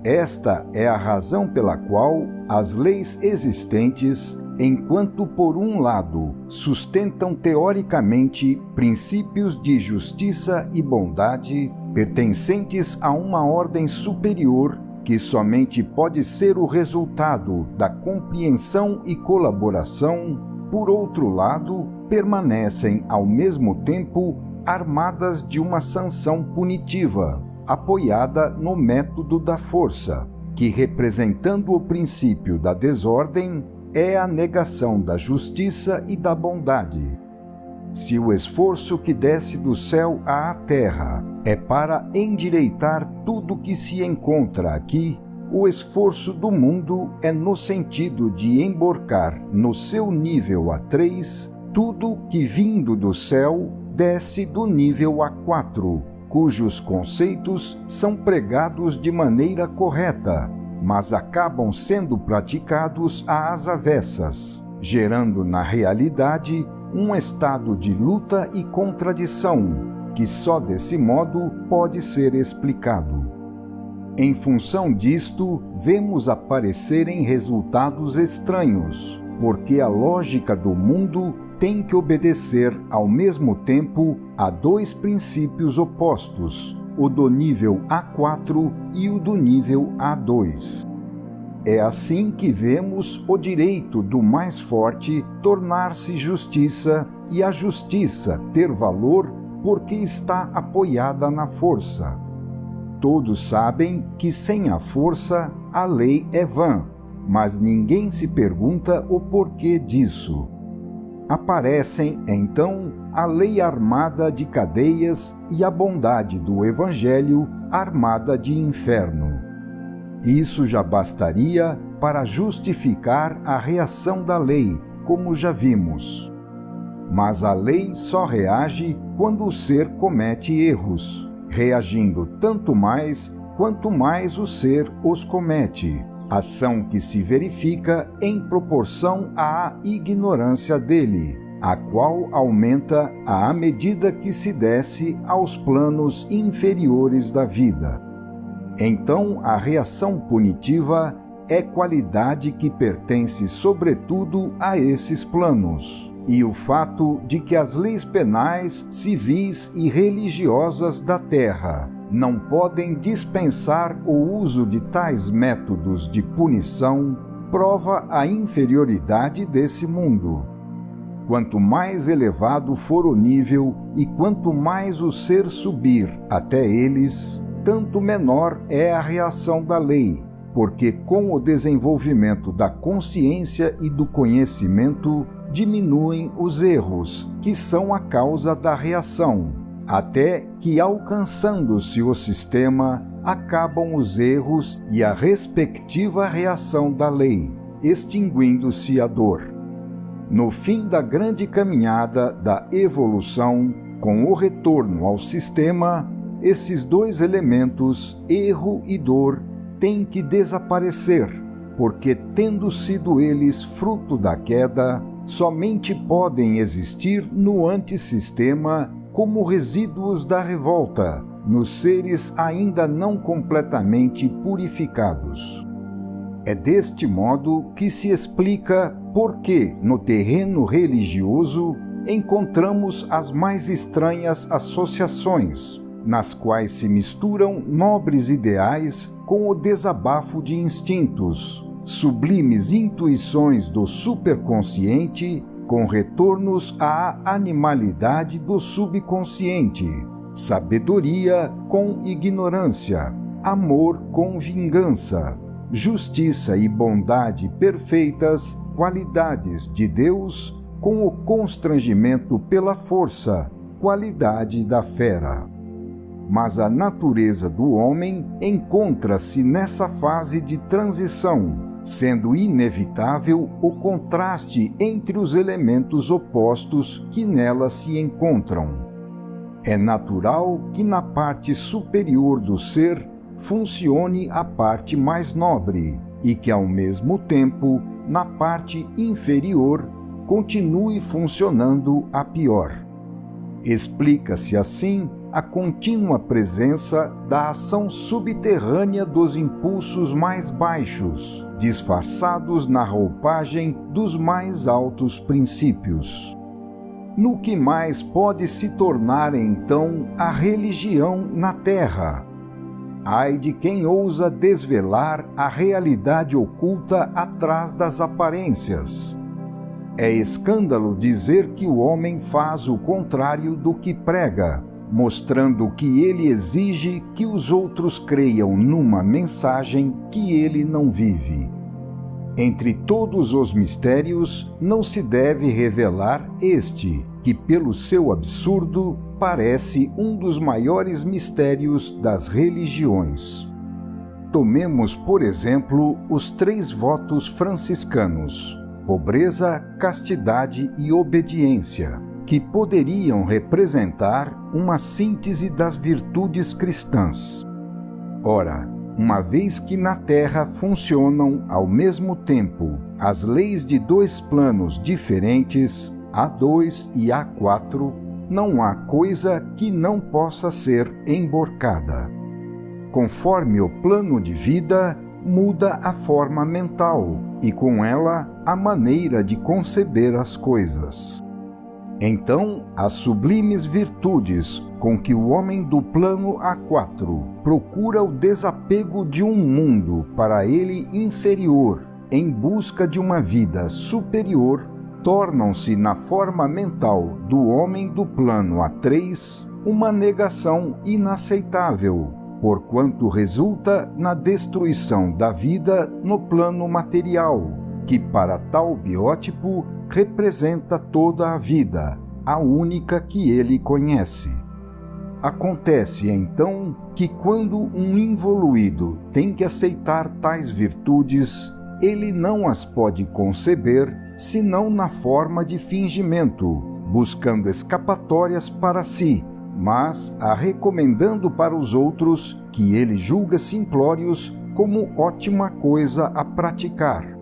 Esta é a razão pela qual as leis existentes, enquanto por um lado sustentam teoricamente princípios de justiça e bondade, pertencentes a uma ordem superior que somente pode ser o resultado da compreensão e colaboração, por outro lado, permanecem ao mesmo tempo armadas de uma sanção punitiva, apoiada no método da força, que, representando o princípio da desordem, é a negação da justiça e da bondade. Se o esforço que desce do céu à terra é para endireitar tudo que se encontra aqui, o esforço do mundo é no sentido de emborcar no seu nível A3 tudo que, vindo do céu, desce do nível A4, cujos conceitos são pregados de maneira correta, mas acabam sendo praticados às avessas, gerando na realidade um estado de luta e contradição, que só desse modo pode ser explicado. Em função disto, vemos aparecerem resultados estranhos, porque a lógica do mundo tem que obedecer ao mesmo tempo a dois princípios opostos, o do nível A4 e o do nível A2. É assim que vemos o direito do mais forte tornar-se justiça e a justiça ter valor porque está apoiada na força. Todos sabem que sem a força a lei é vã, mas ninguém se pergunta o porquê disso. Aparecem, então, a lei armada de cadeias e a bondade do Evangelho armada de inferno. Isso já bastaria para justificar a reação da lei, como já vimos. Mas a lei só reage quando o ser comete erros, reagindo tanto mais quanto mais o ser os comete, ação que se verifica em proporção à ignorância dele, a qual aumenta à medida que se desce aos planos inferiores da vida. Então, a reação punitiva é qualidade que pertence sobretudo a esses planos, e o fato de que as leis penais, civis e religiosas da terra não podem dispensar o uso de tais métodos de punição prova a inferioridade desse mundo. Quanto mais elevado for o nível e quanto mais o ser subir até eles, tanto menor é a reação da lei, porque com o desenvolvimento da consciência e do conhecimento diminuem os erros, que são a causa da reação, até que, alcançando-se o sistema, acabam os erros e a respectiva reação da lei, extinguindo-se a dor. No fim da grande caminhada da evolução, com o retorno ao sistema, esses dois elementos, erro e dor, têm que desaparecer, porque, tendo sido eles fruto da queda, somente podem existir no antissistema como resíduos da revolta, nos seres ainda não completamente purificados. É deste modo que se explica por que, no terreno religioso, encontramos as mais estranhas associações, nas quais se misturam nobres ideais com o desabafo de instintos, sublimes intuições do superconsciente com retornos à animalidade do subconsciente, sabedoria com ignorância, amor com vingança, justiça e bondade perfeitas, qualidades de Deus, com o constrangimento pela força, qualidade da fera. Mas a natureza do homem encontra-se nessa fase de transição, sendo inevitável o contraste entre os elementos opostos que nela se encontram. É natural que na parte superior do ser funcione a parte mais nobre e que, ao mesmo tempo, na parte inferior, continue funcionando a pior. Explica-se assim a contínua presença da ação subterrânea dos impulsos mais baixos, disfarçados na roupagem dos mais altos princípios. No que mais pode se tornar então a religião na Terra? Ai de quem ousa desvelar a realidade oculta atrás das aparências. É escândalo dizer que o homem faz o contrário do que prega, mostrando que ele exige que os outros creiam numa mensagem que ele não vive. Entre todos os mistérios, não se deve revelar este, que pelo seu absurdo parece um dos maiores mistérios das religiões. Tomemos, por exemplo, os 3 votos franciscanos: pobreza, castidade e obediência, que poderiam representar uma síntese das virtudes cristãs. Ora, uma vez que na Terra funcionam ao mesmo tempo as leis de 2 planos diferentes, A2 e A4, não há coisa que não possa ser emborcada. Conforme o plano de vida, muda a forma mental e, com ela, a maneira de conceber as coisas. Então, as sublimes virtudes com que o homem do plano A4 procura o desapego de um mundo para ele inferior em busca de uma vida superior, tornam-se na forma mental do homem do plano A3 uma negação inaceitável, porquanto resulta na destruição da vida no plano material, que para tal biótipo representa toda a vida, a única que ele conhece. Acontece, então, que quando um involuído tem que aceitar tais virtudes, ele não as pode conceber senão na forma de fingimento, buscando escapatórias para si, mas a recomendando para os outros que ele julga simplórios como ótima coisa a praticar.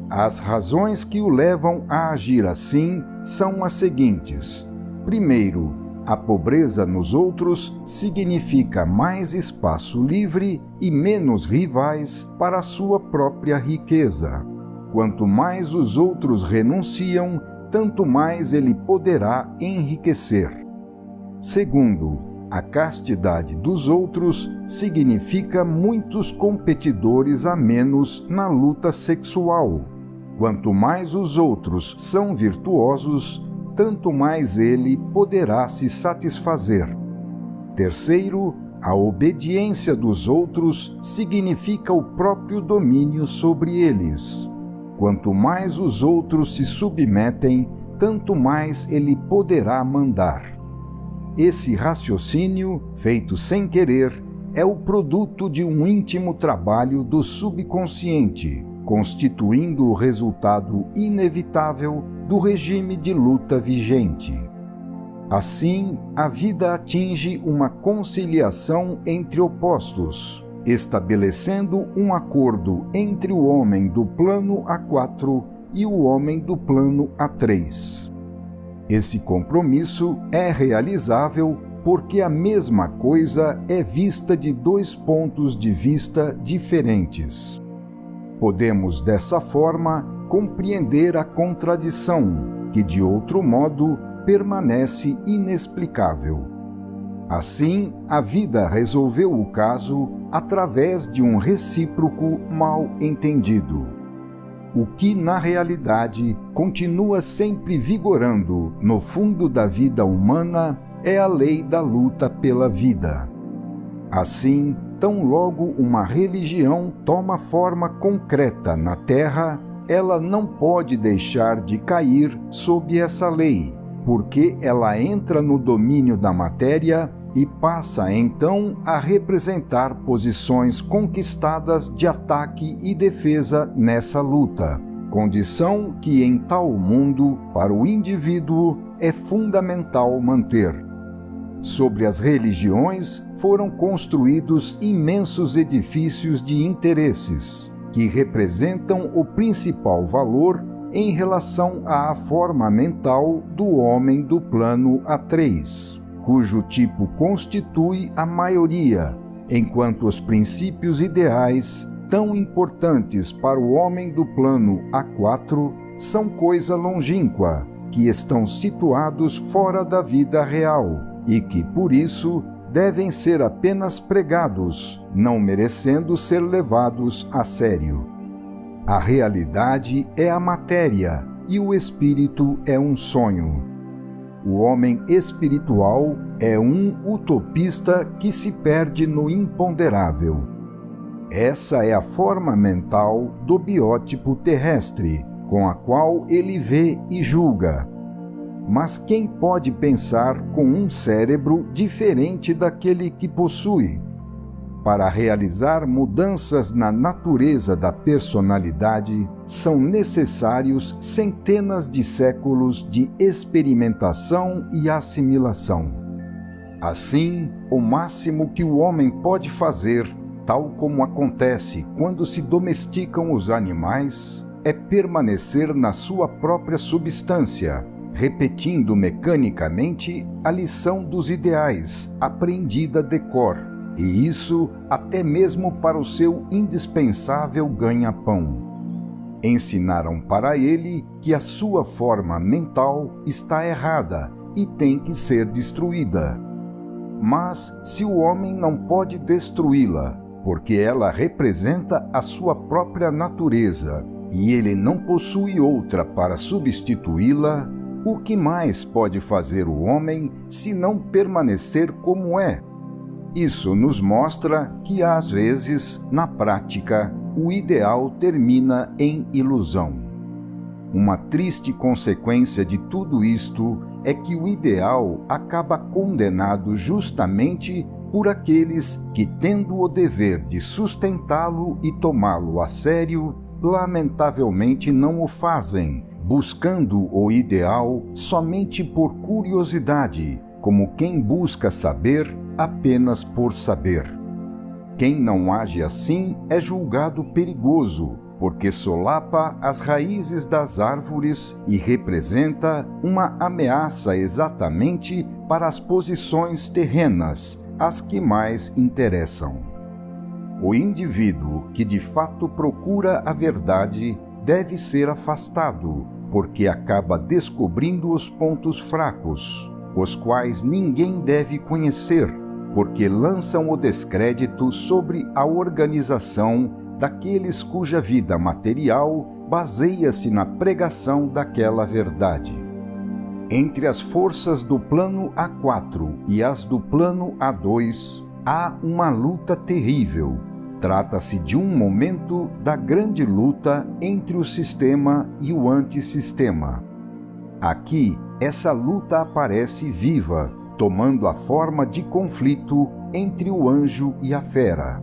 As razões que o levam a agir assim são as seguintes. Primeiro, a pobreza nos outros significa mais espaço livre e menos rivais para a sua própria riqueza. Quanto mais os outros renunciam, tanto mais ele poderá enriquecer. Segundo, a castidade dos outros significa muitos competidores a menos na luta sexual. Quanto mais os outros são virtuosos, tanto mais ele poderá se satisfazer. Terceiro, a obediência dos outros significa o próprio domínio sobre eles. Quanto mais os outros se submetem, tanto mais ele poderá mandar. Esse raciocínio, feito sem querer, é o produto de um íntimo trabalho do subconsciente, constituindo o resultado inevitável do regime de luta vigente. Assim, a vida atinge uma conciliação entre opostos, estabelecendo um acordo entre o homem do plano A4 e o homem do plano A3. Esse compromisso é realizável porque a mesma coisa é vista de 2 pontos de vista diferentes. Podemos, dessa forma, compreender a contradição, que de outro modo permanece inexplicável. Assim, a vida resolveu o caso através de um recíproco mal-entendido. O que, na realidade, continua sempre vigorando no fundo da vida humana é a lei da luta pela vida. Assim, tão logo uma religião toma forma concreta na Terra, ela não pode deixar de cair sob essa lei, porque ela entra no domínio da matéria e passa então a representar posições conquistadas de ataque e defesa nessa luta, condição que em tal mundo, para o indivíduo, é fundamental manter. Sobre as religiões foram construídos imensos edifícios de interesses, que representam o principal valor em relação à forma mental do homem do plano A3, cujo tipo constitui a maioria, enquanto os princípios ideais, tão importantes para o homem do plano A4, são coisa longínqua, que estão situados fora da vida real, e que, por isso, devem ser apenas pregados, não merecendo ser levados a sério. A realidade é a matéria e o espírito é um sonho. O homem espiritual é um utopista que se perde no imponderável. Essa é a forma mental do biótipo terrestre, com a qual ele vê e julga. Mas quem pode pensar com um cérebro diferente daquele que possui? Para realizar mudanças na natureza da personalidade, são necessários centenas de séculos de experimentação e assimilação. Assim, o máximo que o homem pode fazer, tal como acontece quando se domesticam os animais, é permanecer na sua própria substância, repetindo mecanicamente a lição dos ideais, aprendida de cor, e isso até mesmo para o seu indispensável ganha-pão. Ensinaram para ele que a sua forma mental está errada e tem que ser destruída. Mas se o homem não pode destruí-la, porque ela representa a sua própria natureza, e ele não possui outra para substituí-la, o que mais pode fazer o homem se não permanecer como é? Isso nos mostra que, às vezes, na prática, o ideal termina em ilusão. Uma triste consequência de tudo isto é que o ideal acaba condenado justamente por aqueles que, tendo o dever de sustentá-lo e tomá-lo a sério, lamentavelmente não o fazem, buscando o ideal somente por curiosidade, como quem busca saber apenas por saber. Quem não age assim é julgado perigoso, porque solapa as raízes das árvores e representa uma ameaça exatamente para as posições terrenas, as que mais interessam. O indivíduo que de fato procura a verdade deve ser afastado, porque acaba descobrindo os pontos fracos, os quais ninguém deve conhecer, porque lançam o descrédito sobre a organização daqueles cuja vida material baseia-se na pregação daquela verdade. Entre as forças do plano A4 e as do plano A2, há uma luta terrível. Trata-se de um momento da grande luta entre o sistema e o antissistema. Aqui, essa luta aparece viva, tomando a forma de conflito entre o anjo e a fera.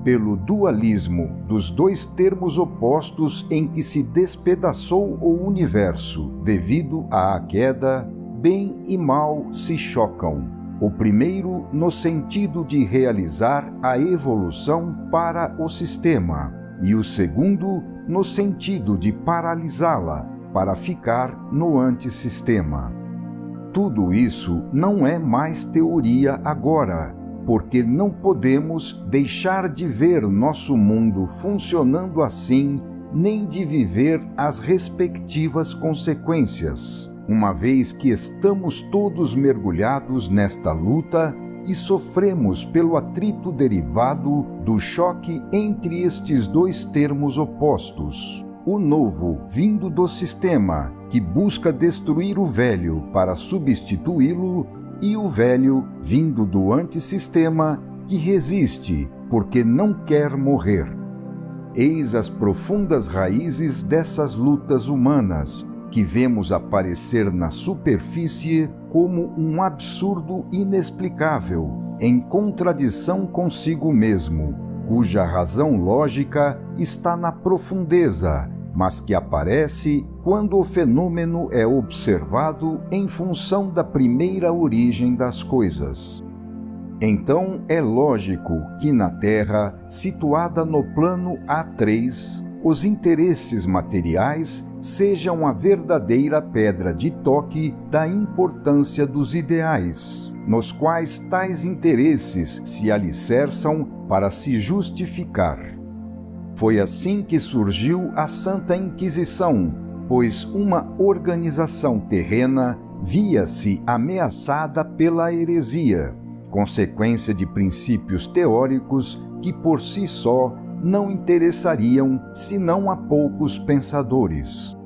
Pelo dualismo dos dois termos opostos em que se despedaçou o universo devido à queda, bem e mal se chocam. O primeiro no sentido de realizar a evolução para o sistema, e o segundo no sentido de paralisá-la para ficar no antissistema. Tudo isso não é mais teoria agora, porque não podemos deixar de ver nosso mundo funcionando assim, nem de viver as respectivas consequências, uma vez que estamos todos mergulhados nesta luta e sofremos pelo atrito derivado do choque entre estes dois termos opostos. O novo vindo do sistema, que busca destruir o velho para substituí-lo, e o velho vindo do antissistema, que resiste porque não quer morrer. Eis as profundas raízes dessas lutas humanas, que vemos aparecer na superfície como um absurdo inexplicável, em contradição consigo mesmo, cuja razão lógica está na profundeza, mas que aparece quando o fenômeno é observado em função da primeira origem das coisas. Então é lógico que na Terra, situada no plano A3, os interesses materiais sejam a verdadeira pedra de toque da importância dos ideais, nos quais tais interesses se alicerçam para se justificar. Foi assim que surgiu a Santa Inquisição, pois uma organização terrena via-se ameaçada pela heresia, consequência de princípios teóricos que por si só não interessariam senão a poucos pensadores.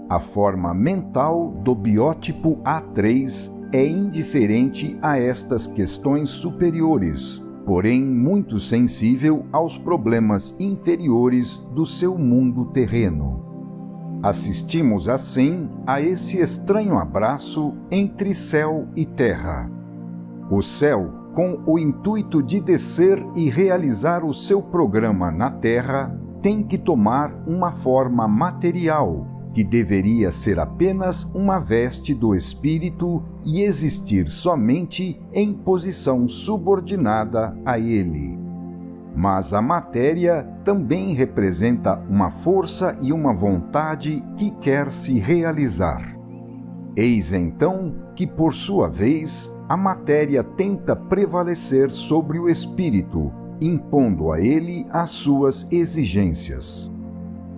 A forma mental do biótipo A3 é indiferente a estas questões superiores, porém muito sensível aos problemas inferiores do seu mundo terreno. Assistimos assim a esse estranho abraço entre céu e terra. O céu, com o intuito de descer e realizar o seu programa na terra, tem que tomar uma forma material, que deveria ser apenas uma veste do espírito e existir somente em posição subordinada a ele. Mas a matéria também representa uma força e uma vontade que quer se realizar. Eis então que, por sua vez, a matéria tenta prevalecer sobre o espírito, impondo a ele as suas exigências.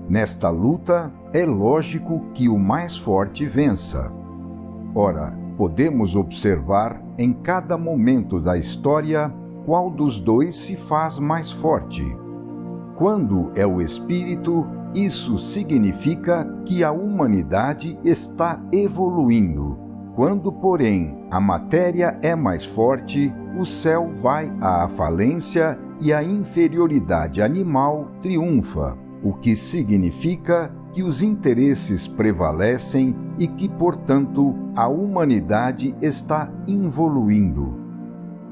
Nesta luta, é lógico que o mais forte vença. Ora, podemos observar em cada momento da história qual dos dois se faz mais forte. Quando é o espírito, isso significa que a humanidade está evoluindo. Quando, porém, a matéria é mais forte, o céu vai à falência e a inferioridade animal triunfa, o que significa que os interesses prevalecem e que, portanto, a humanidade está involuindo.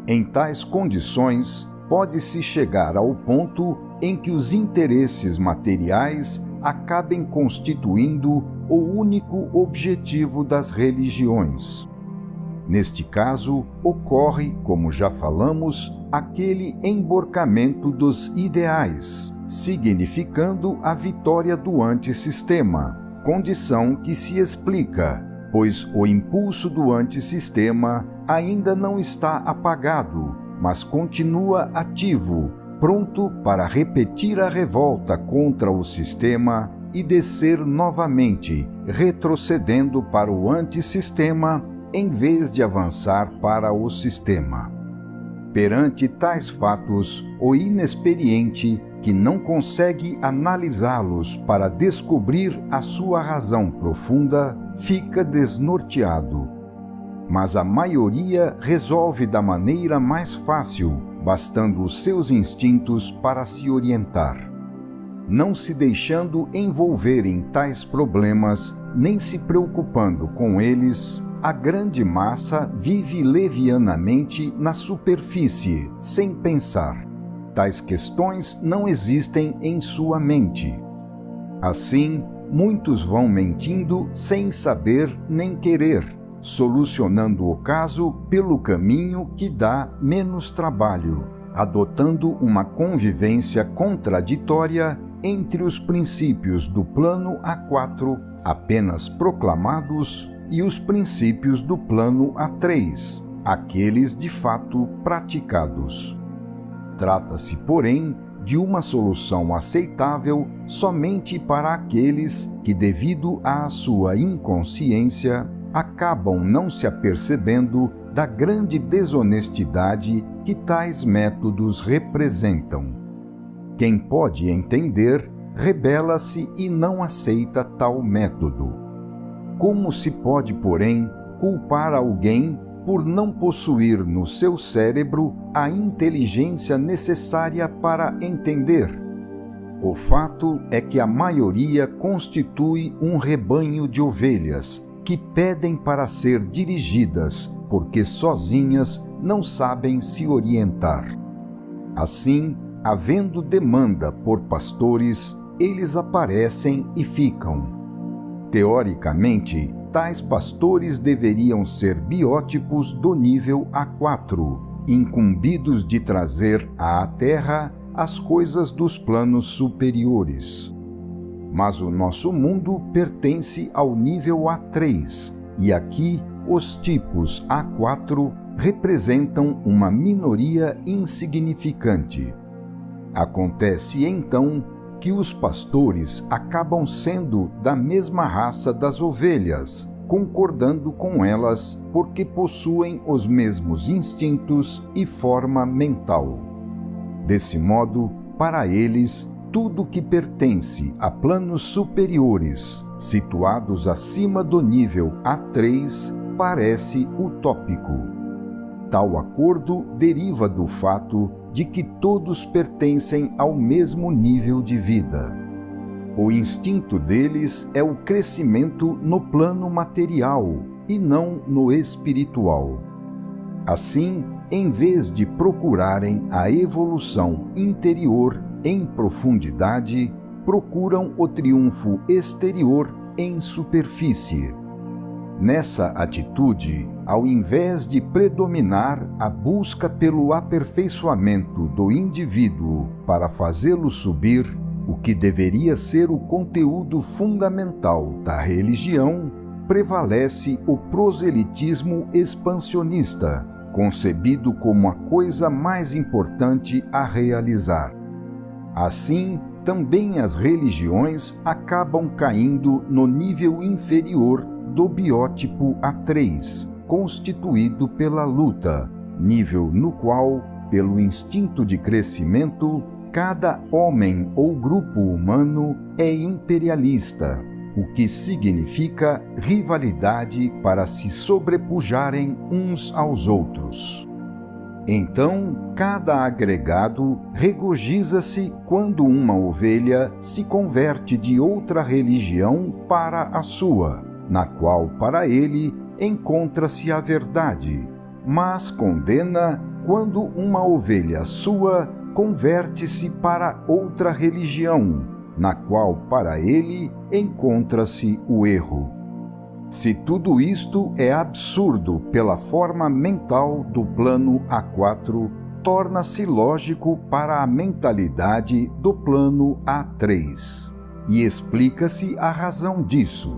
Em tais condições, pode-se chegar ao ponto em que os interesses materiais acabem constituindo o único objetivo das religiões. Neste caso, ocorre, como já falamos, aquele emborcamento dos ideais, significando a vitória do antissistema, condição que se explica, pois o impulso do antissistema ainda não está apagado, mas continua ativo, pronto para repetir a revolta contra o sistema e descer novamente, retrocedendo para o antissistema em vez de avançar para o sistema. Perante tais fatos, o inexperiente, que não consegue analisá-los para descobrir a sua razão profunda, fica desnorteado. Mas a maioria resolve da maneira mais fácil, bastando os seus instintos para se orientar. Não se deixando envolver em tais problemas, nem se preocupando com eles, a grande massa vive levianamente na superfície, sem pensar. Tais questões não existem em sua mente. Assim, muitos vão mentindo sem saber nem querer, solucionando o caso pelo caminho que dá menos trabalho, adotando uma convivência contraditória entre os princípios do plano A4, apenas proclamados, e os princípios do plano A3, aqueles de fato praticados. Trata-se, porém, de uma solução aceitável somente para aqueles que, devido à sua inconsciência, acabam não se apercebendo da grande desonestidade que tais métodos representam. Quem pode entender, rebela-se e não aceita tal método. Como se pode, porém, culpar alguém por não possuir no seu cérebro a inteligência necessária para entender? O fato é que a maioria constitui um rebanho de ovelhas que pedem para ser dirigidas, porque sozinhas não sabem se orientar. Assim, havendo demanda por pastores, eles aparecem e ficam. Teoricamente, tais pastores deveriam ser biótipos do nível A4, incumbidos de trazer à Terra as coisas dos planos superiores. Mas o nosso mundo pertence ao nível A3, e aqui os tipos A4 representam uma minoria insignificante. Acontece então que os pastores acabam sendo da mesma raça das ovelhas, concordando com elas porque possuem os mesmos instintos e forma mental. Desse modo, para eles, tudo que pertence a planos superiores, situados acima do nível A3, parece utópico. Tal acordo deriva do fato de que todos pertencem ao mesmo nível de vida. O instinto deles é o crescimento no plano material e não no espiritual. Assim, em vez de procurarem a evolução interior em profundidade, procuram o triunfo exterior em superfície. Nessa atitude, ao invés de predominar a busca pelo aperfeiçoamento do indivíduo para fazê-lo subir, o que deveria ser o conteúdo fundamental da religião, prevalece o proselitismo expansionista, concebido como a coisa mais importante a realizar. Assim, também as religiões acabam caindo no nível inferior do biótipo A3, constituído pela luta, nível no qual, pelo instinto de crescimento, cada homem ou grupo humano é imperialista, o que significa rivalidade para se sobrepujarem uns aos outros. Então, cada agregado regozija-se quando uma ovelha se converte de outra religião para a sua, na qual para ele encontra-se a verdade, mas condena quando uma ovelha sua converte-se para outra religião, na qual para ele encontra-se o erro. Se tudo isto é absurdo pela forma mental do plano A4, torna-se lógico para a mentalidade do plano A3. E explica-se a razão disso.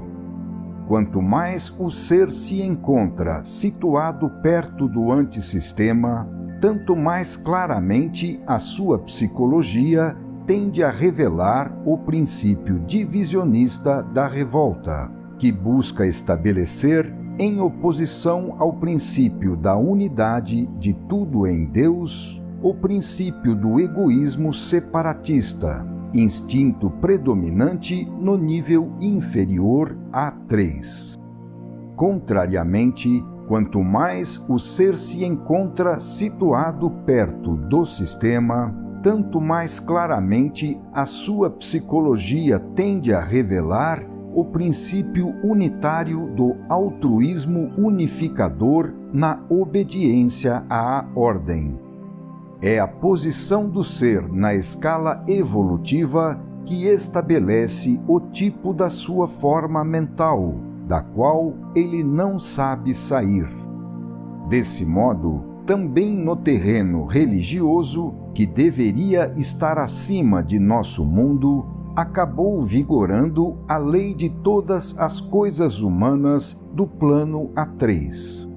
Quanto mais o ser se encontra situado perto do antissistema, tanto mais claramente a sua psicologia tende a revelar o princípio divisionista da revolta, que busca estabelecer, em oposição ao princípio da unidade de tudo em Deus, o princípio do egoísmo separatista, instinto predominante no nível inferior A3. Contrariamente, quanto mais o ser se encontra situado perto do sistema, tanto mais claramente a sua psicologia tende a revelar o princípio unitário do altruísmo unificador na obediência à ordem. É a posição do ser na escala evolutiva que estabelece o tipo da sua forma mental, da qual ele não sabe sair. Desse modo, também no terreno religioso, que deveria estar acima de nosso mundo, acabou vigorando a lei de todas as coisas humanas do plano A3.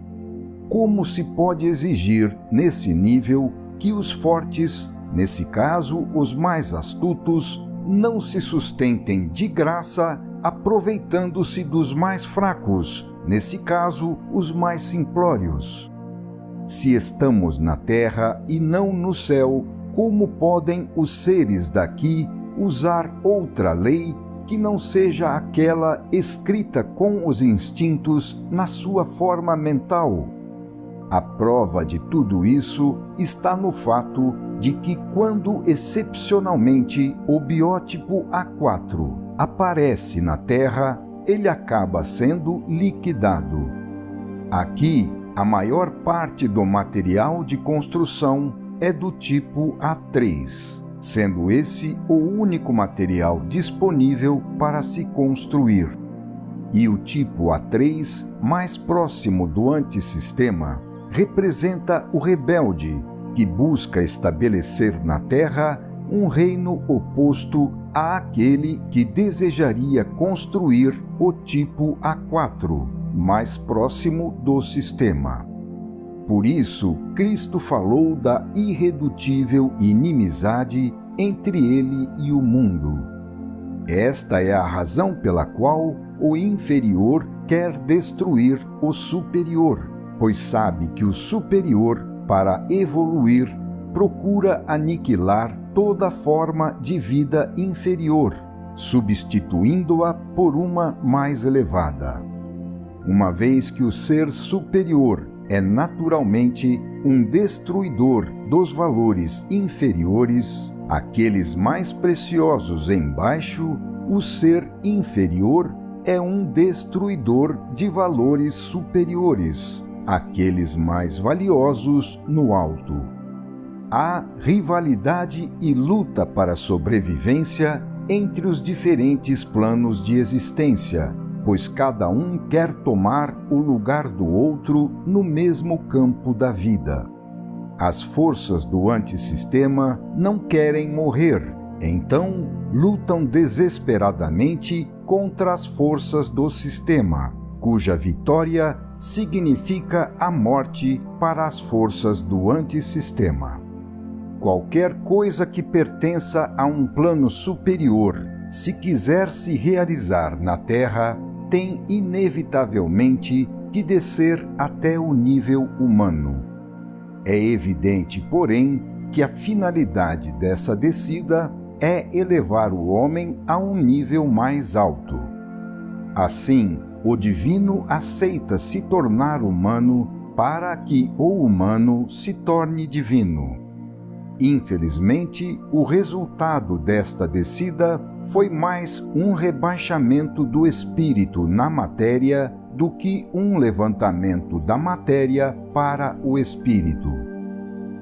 Como se pode exigir, nesse nível, que os fortes, nesse caso os mais astutos, não se sustentem de graça aproveitando-se dos mais fracos, nesse caso os mais simplórios? Se estamos na terra e não no céu, como podem os seres daqui usar outra lei que não seja aquela escrita com os instintos na sua forma mental? A prova de tudo isso está no fato de que, quando excepcionalmente o biótipo A4 aparece na Terra, ele acaba sendo liquidado. Aqui, a maior parte do material de construção é do tipo A3, sendo esse o único material disponível para se construir. E o tipo A3, mais próximo do antissistema, representa o rebelde que busca estabelecer na Terra um reino oposto àquele que desejaria construir o tipo A4, mais próximo do sistema. Por isso, Cristo falou da irredutível inimizade entre ele e o mundo. Esta é a razão pela qual o inferior quer destruir o superior, pois sabe que o superior, para evoluir, procura aniquilar toda forma de vida inferior, substituindo-a por uma mais elevada. Uma vez que o ser superior é naturalmente um destruidor dos valores inferiores, aqueles mais preciosos embaixo, o ser inferior é um destruidor de valores superiores, aqueles mais valiosos no alto. Há rivalidade e luta para a sobrevivência entre os diferentes planos de existência, pois cada um quer tomar o lugar do outro no mesmo campo da vida. As forças do antissistema não querem morrer, então lutam desesperadamente contra as forças do sistema, cuja vitória significa a morte para as forças do antissistema. Qualquer coisa que pertença a um plano superior, se quiser se realizar na Terra, tem inevitavelmente que descer até o nível humano. É evidente, porém, que a finalidade dessa descida é elevar o homem a um nível mais alto. Assim, o divino aceita se tornar humano para que o humano se torne divino. Infelizmente, o resultado desta descida foi mais um rebaixamento do espírito na matéria do que um levantamento da matéria para o espírito.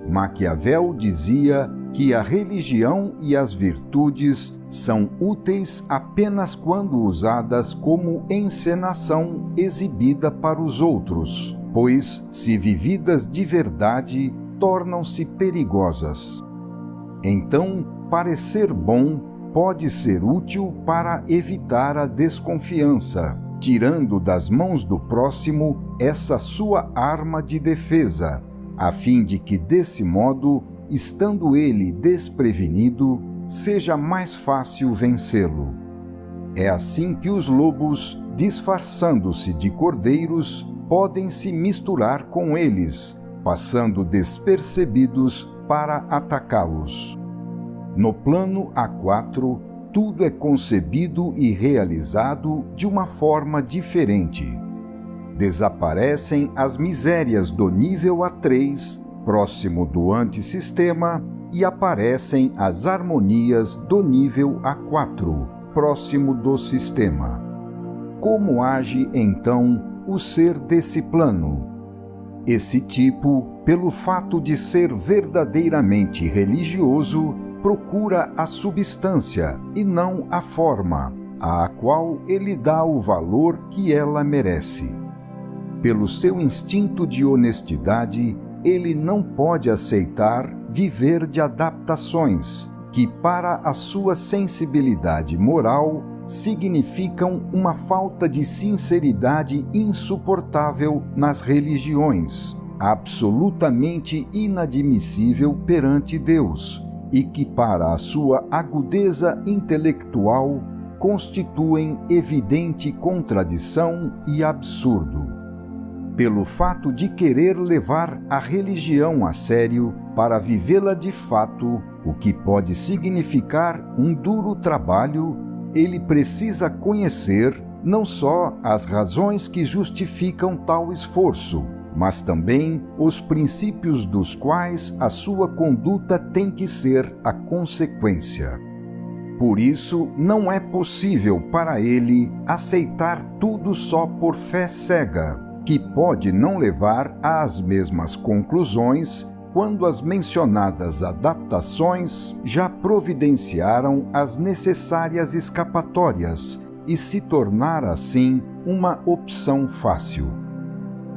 Maquiavel dizia que a religião e as virtudes são úteis apenas quando usadas como encenação exibida para os outros, pois, se vividas de verdade, tornam-se perigosas. Então, parecer bom pode ser útil para evitar a desconfiança, tirando das mãos do próximo essa sua arma de defesa, a fim de que, desse modo, estando ele desprevenido, seja mais fácil vencê-lo. É assim que os lobos, disfarçando-se de cordeiros, podem se misturar com eles, passando despercebidos para atacá-los. No plano A4, tudo é concebido e realizado de uma forma diferente. Desaparecem as misérias do nível A3, próximo do antissistema, e aparecem as harmonias do nível A4, próximo do sistema. Como age, então, o ser desse plano? Esse tipo, pelo fato de ser verdadeiramente religioso, procura a substância e não a forma, à qual ele dá o valor que ela merece. Pelo seu instinto de honestidade, ele não pode aceitar viver de adaptações, que para a sua sensibilidade moral significam uma falta de sinceridade insuportável nas religiões, absolutamente inadmissível perante Deus, e que para a sua agudeza intelectual constituem evidente contradição e absurdo. Pelo fato de querer levar a religião a sério para vivê-la de fato, o que pode significar um duro trabalho, ele precisa conhecer não só as razões que justificam tal esforço, mas também os princípios dos quais a sua conduta tem que ser a consequência. Por isso, não é possível para ele aceitar tudo só por fé cega, que pode não levar às mesmas conclusões quando as mencionadas adaptações já providenciaram as necessárias escapatórias e se tornar assim uma opção fácil.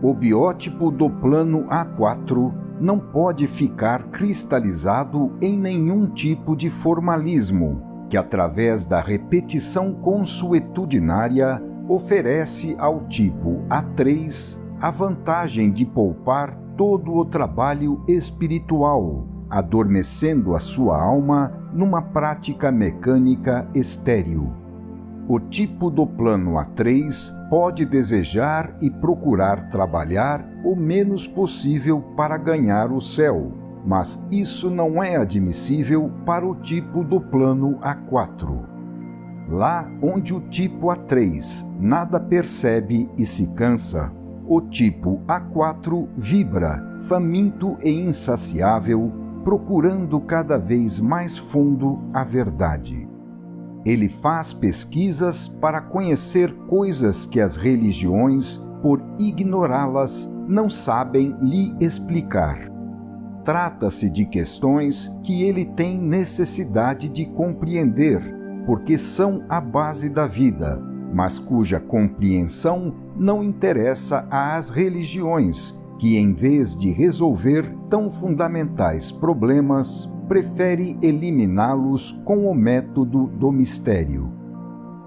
O biótipo do plano A4 não pode ficar cristalizado em nenhum tipo de formalismo, que através da repetição consuetudinária oferece ao tipo A3 a vantagem de poupar todo o trabalho espiritual, adormecendo a sua alma numa prática mecânica estéril. O tipo do plano A3 pode desejar e procurar trabalhar o menos possível para ganhar o céu, mas isso não é admissível para o tipo do plano A4. Lá onde o tipo A3 nada percebe e se cansa, o tipo A4 vibra, faminto e insaciável, procurando cada vez mais fundo a verdade. Ele faz pesquisas para conhecer coisas que as religiões, por ignorá-las, não sabem lhe explicar. Trata-se de questões que ele tem necessidade de compreender, porque são a base da vida, mas cuja compreensão não interessa às religiões, que em vez de resolver tão fundamentais problemas, prefere eliminá-los com o método do mistério.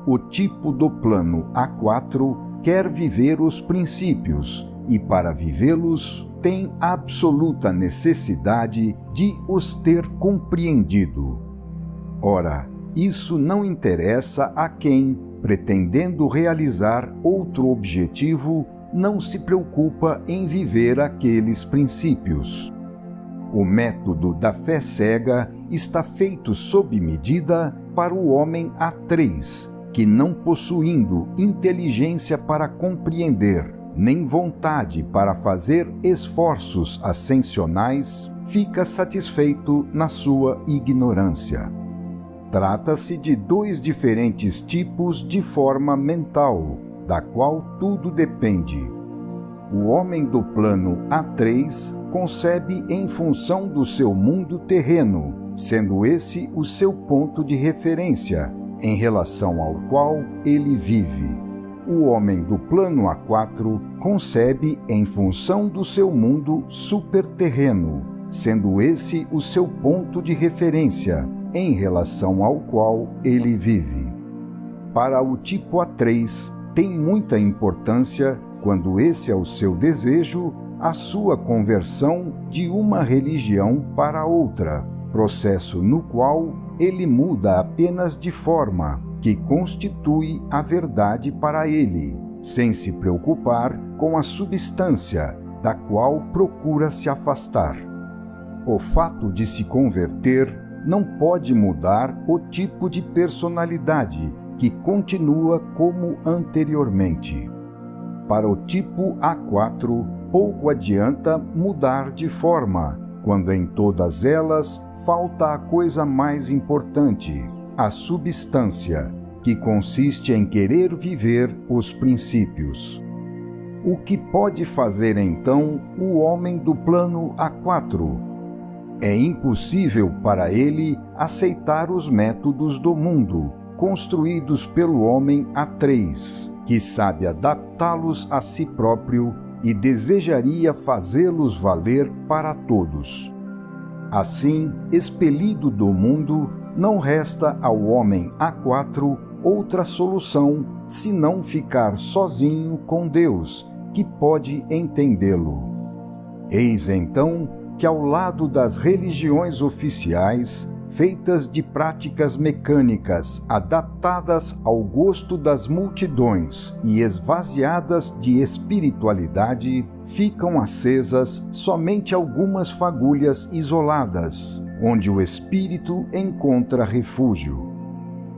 O tipo do plano A4 quer viver os princípios e, para vivê-los, tem absoluta necessidade de os ter compreendido. Ora, isso não interessa a quem, pretendendo realizar outro objetivo, não se preocupa em viver aqueles princípios. O método da fé cega está feito sob medida para o homem A3, que, não possuindo inteligência para compreender, nem vontade para fazer esforços ascensionais, fica satisfeito na sua ignorância. Trata-se de dois diferentes tipos de forma mental, da qual tudo depende. O homem do plano A3 concebe em função do seu mundo terreno, sendo esse o seu ponto de referência, em relação ao qual ele vive. O homem do plano A4 concebe em função do seu mundo superterreno, sendo esse o seu ponto de referência, em relação ao qual ele vive. Para o tipo A3, tem muita importância, quando esse é o seu desejo, a sua conversão de uma religião para outra, processo no qual ele muda apenas de forma, que constitui a verdade para ele, sem se preocupar com a substância, da qual procura se afastar. O fato de se converter não pode mudar o tipo de personalidade, que continua como anteriormente. Para o tipo A4, pouco adianta mudar de forma, quando em todas elas falta a coisa mais importante, a substância, que consiste em querer viver os princípios. O que pode fazer então o homem do plano A4? É impossível para ele aceitar os métodos do mundo, construídos pelo homem A3, que sabe adaptá-los a si próprio e desejaria fazê-los valer para todos. Assim, expelido do mundo, não resta ao homem A4 outra solução senão ficar sozinho com Deus, que pode entendê-lo. Eis então que, ao lado das religiões oficiais, feitas de práticas mecânicas adaptadas ao gosto das multidões e esvaziadas de espiritualidade, ficam acesas somente algumas fagulhas isoladas, onde o espírito encontra refúgio.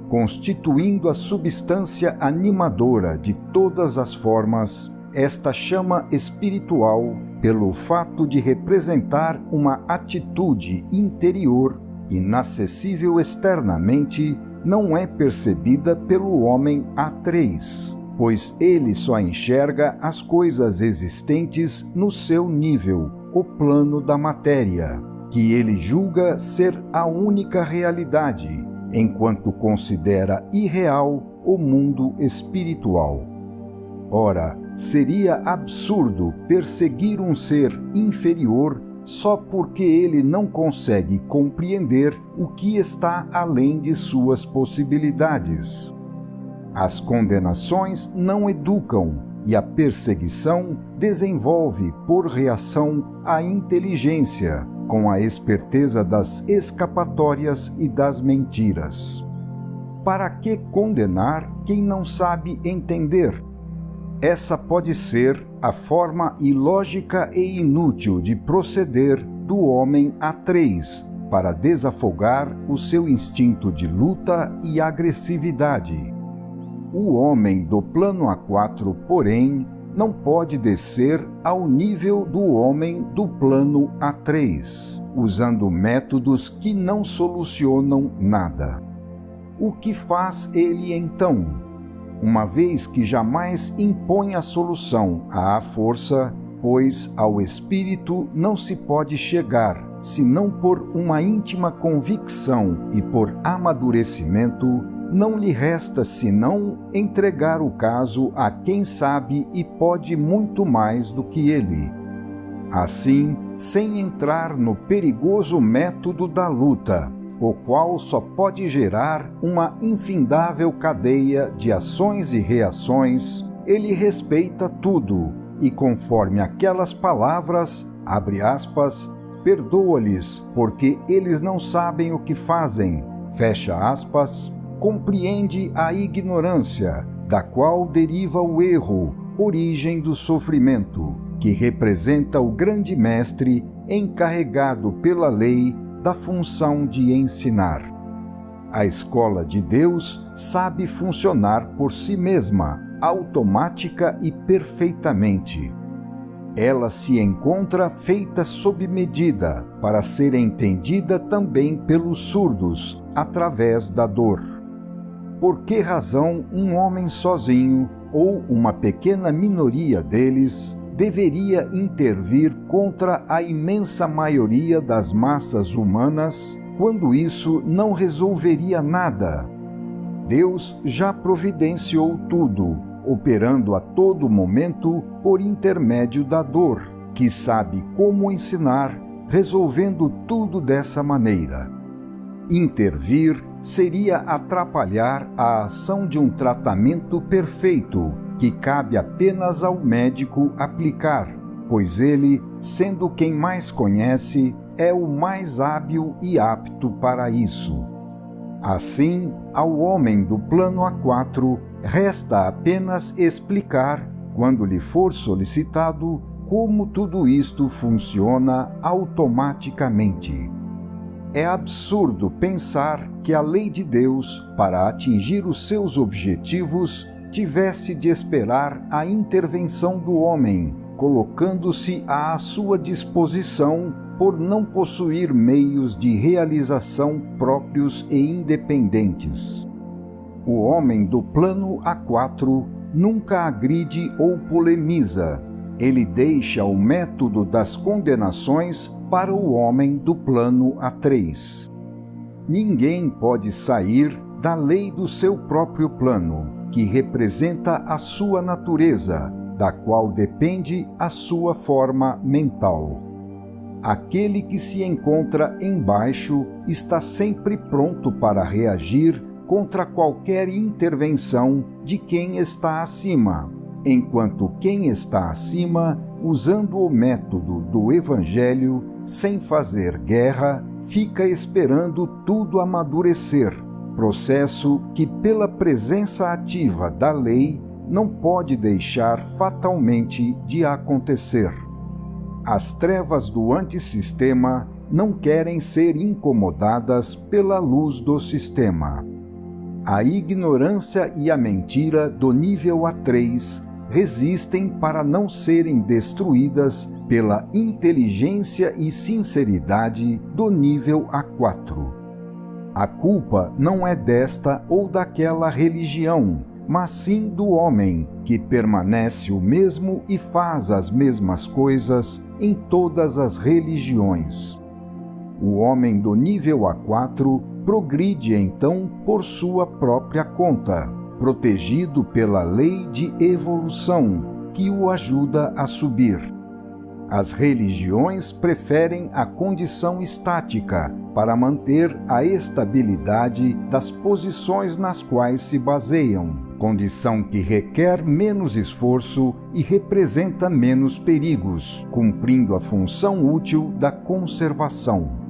Constituindo a substância animadora de todas as formas, esta chama espiritual, pelo fato de representar uma atitude interior inacessível externamente, não é percebida pelo homem A3, pois ele só enxerga as coisas existentes no seu nível, o plano da matéria, que ele julga ser a única realidade, enquanto considera irreal o mundo espiritual. Ora, seria absurdo perseguir um ser inferior só porque ele não consegue compreender o que está além de suas possibilidades. As condenações não educam e a perseguição desenvolve por reação a inteligência, com a esperteza das escapatórias e das mentiras. Para que condenar quem não sabe entender? Essa pode ser a forma ilógica e inútil de proceder do homem A3 para desafogar o seu instinto de luta e agressividade. O homem do plano A4, porém, não pode descer ao nível do homem do plano A3, usando métodos que não solucionam nada. O que faz ele então? Uma vez que jamais impõe a solução à força, pois ao espírito não se pode chegar, senão por uma íntima convicção e por amadurecimento, não lhe resta senão entregar o caso a quem sabe e pode muito mais do que ele. Assim, sem entrar no perigoso método da luta, o qual só pode gerar uma infindável cadeia de ações e reações, ele respeita tudo e, conforme aquelas palavras, abre aspas, perdoa-lhes, porque eles não sabem o que fazem, fecha aspas, compreende a ignorância, da qual deriva o erro, origem do sofrimento, que representa o grande mestre encarregado pela lei da função de ensinar. A escola de Deus sabe funcionar por si mesma, automática e perfeitamente. Ela se encontra feita sob medida para ser entendida também pelos surdos, através da dor. Por que razão um homem sozinho, ou uma pequena minoria deles, deveria intervir contra a imensa maioria das massas humanas, quando isso não resolveria nada? Deus já providenciou tudo, operando a todo momento por intermédio da dor, que sabe como ensinar, resolvendo tudo dessa maneira. Intervir seria atrapalhar a ação de um tratamento perfeito, que cabe apenas ao médico aplicar, pois ele, sendo quem mais conhece, é o mais hábil e apto para isso. Assim, ao homem do plano A4, resta apenas explicar, quando lhe for solicitado, como tudo isto funciona automaticamente. É absurdo pensar que a lei de Deus, para atingir os seus objetivos, tivesse de esperar a intervenção do homem, colocando-se à sua disposição por não possuir meios de realização próprios e independentes. O homem do plano A4 nunca agride ou polemiza. Ele deixa o método das condenações para o homem do plano A3. Ninguém pode sair da lei do seu próprio plano, que representa a sua natureza, da qual depende a sua forma mental. Aquele que se encontra embaixo está sempre pronto para reagir contra qualquer intervenção de quem está acima, enquanto quem está acima, usando o método do Evangelho, sem fazer guerra, fica esperando tudo amadurecer, processo que, pela presença ativa da lei, não pode deixar fatalmente de acontecer. As trevas do antissistema não querem ser incomodadas pela luz do sistema. A ignorância e a mentira do nível A3 resistem para não serem destruídas pela inteligência e sinceridade do nível A4. A culpa não é desta ou daquela religião, mas sim do homem, que permanece o mesmo e faz as mesmas coisas em todas as religiões. O homem do nível A4 progride então por sua própria conta, protegido pela lei de evolução, que o ajuda a subir. As religiões preferem a condição estática para manter a estabilidade das posições nas quais se baseiam, condição que requer menos esforço e representa menos perigos, cumprindo a função útil da conservação.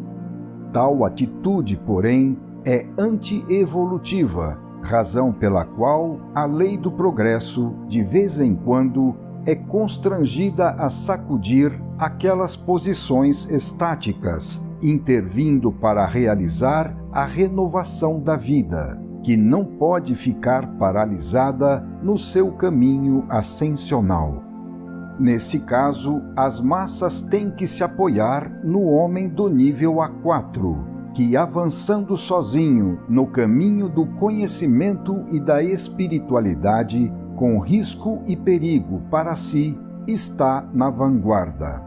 Tal atitude, porém, é anti-evolutiva, razão pela qual a lei do progresso, de vez em quando, é constrangida a sacudir aquelas posições estáticas, intervindo para realizar a renovação da vida, que não pode ficar paralisada no seu caminho ascensional. Nesse caso, as massas têm que se apoiar no homem do nível A4, que, avançando sozinho no caminho do conhecimento e da espiritualidade, com risco e perigo para si, está na vanguarda.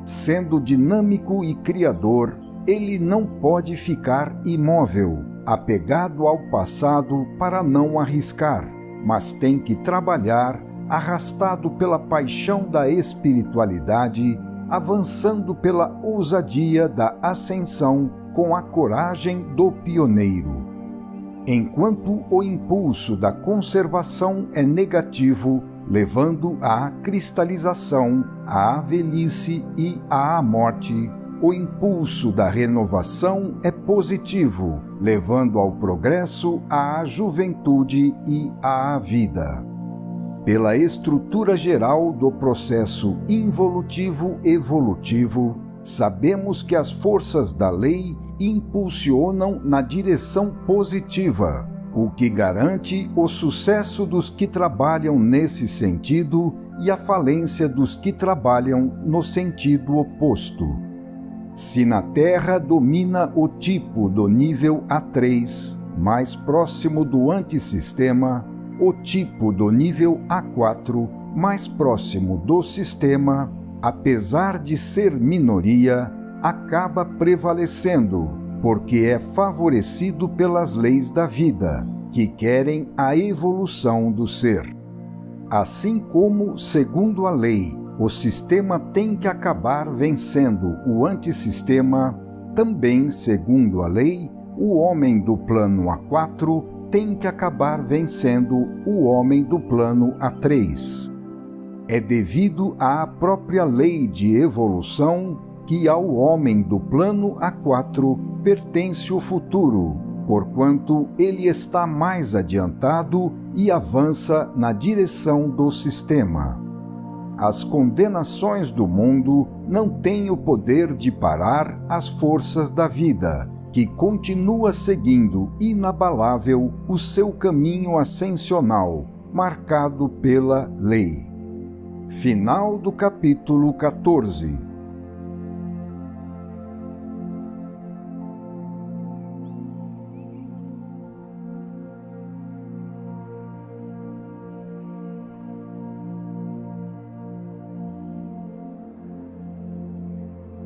Sendo dinâmico e criador, ele não pode ficar imóvel, apegado ao passado para não arriscar, mas tem que trabalhar, arrastado pela paixão da espiritualidade, avançando pela ousadia da ascensão com a coragem do pioneiro. Enquanto o impulso da conservação é negativo, levando à cristalização, à velhice e à morte, o impulso da renovação é positivo, levando ao progresso, à juventude e à vida. Pela estrutura geral do processo involutivo-evolutivo, sabemos que as forças da lei impulsionam na direção positiva, o que garante o sucesso dos que trabalham nesse sentido e a falência dos que trabalham no sentido oposto. Se na Terra domina o tipo do nível A3, mais próximo do antissistema, o tipo do nível A4, mais próximo do sistema, apesar de ser minoria, acaba prevalecendo, porque é favorecido pelas leis da vida, que querem a evolução do ser. Assim como, segundo a lei, o sistema tem que acabar vencendo o antissistema, também, segundo a lei, o homem do plano A4 tem que acabar vencendo o homem do plano A3. É devido à própria lei de evolução que ao homem do plano A4 pertence o futuro, porquanto ele está mais adiantado e avança na direção do sistema. As condenações do mundo não têm o poder de parar as forças da vida, que continua seguindo inabalável o seu caminho ascensional, marcado pela lei. Final do capítulo 14.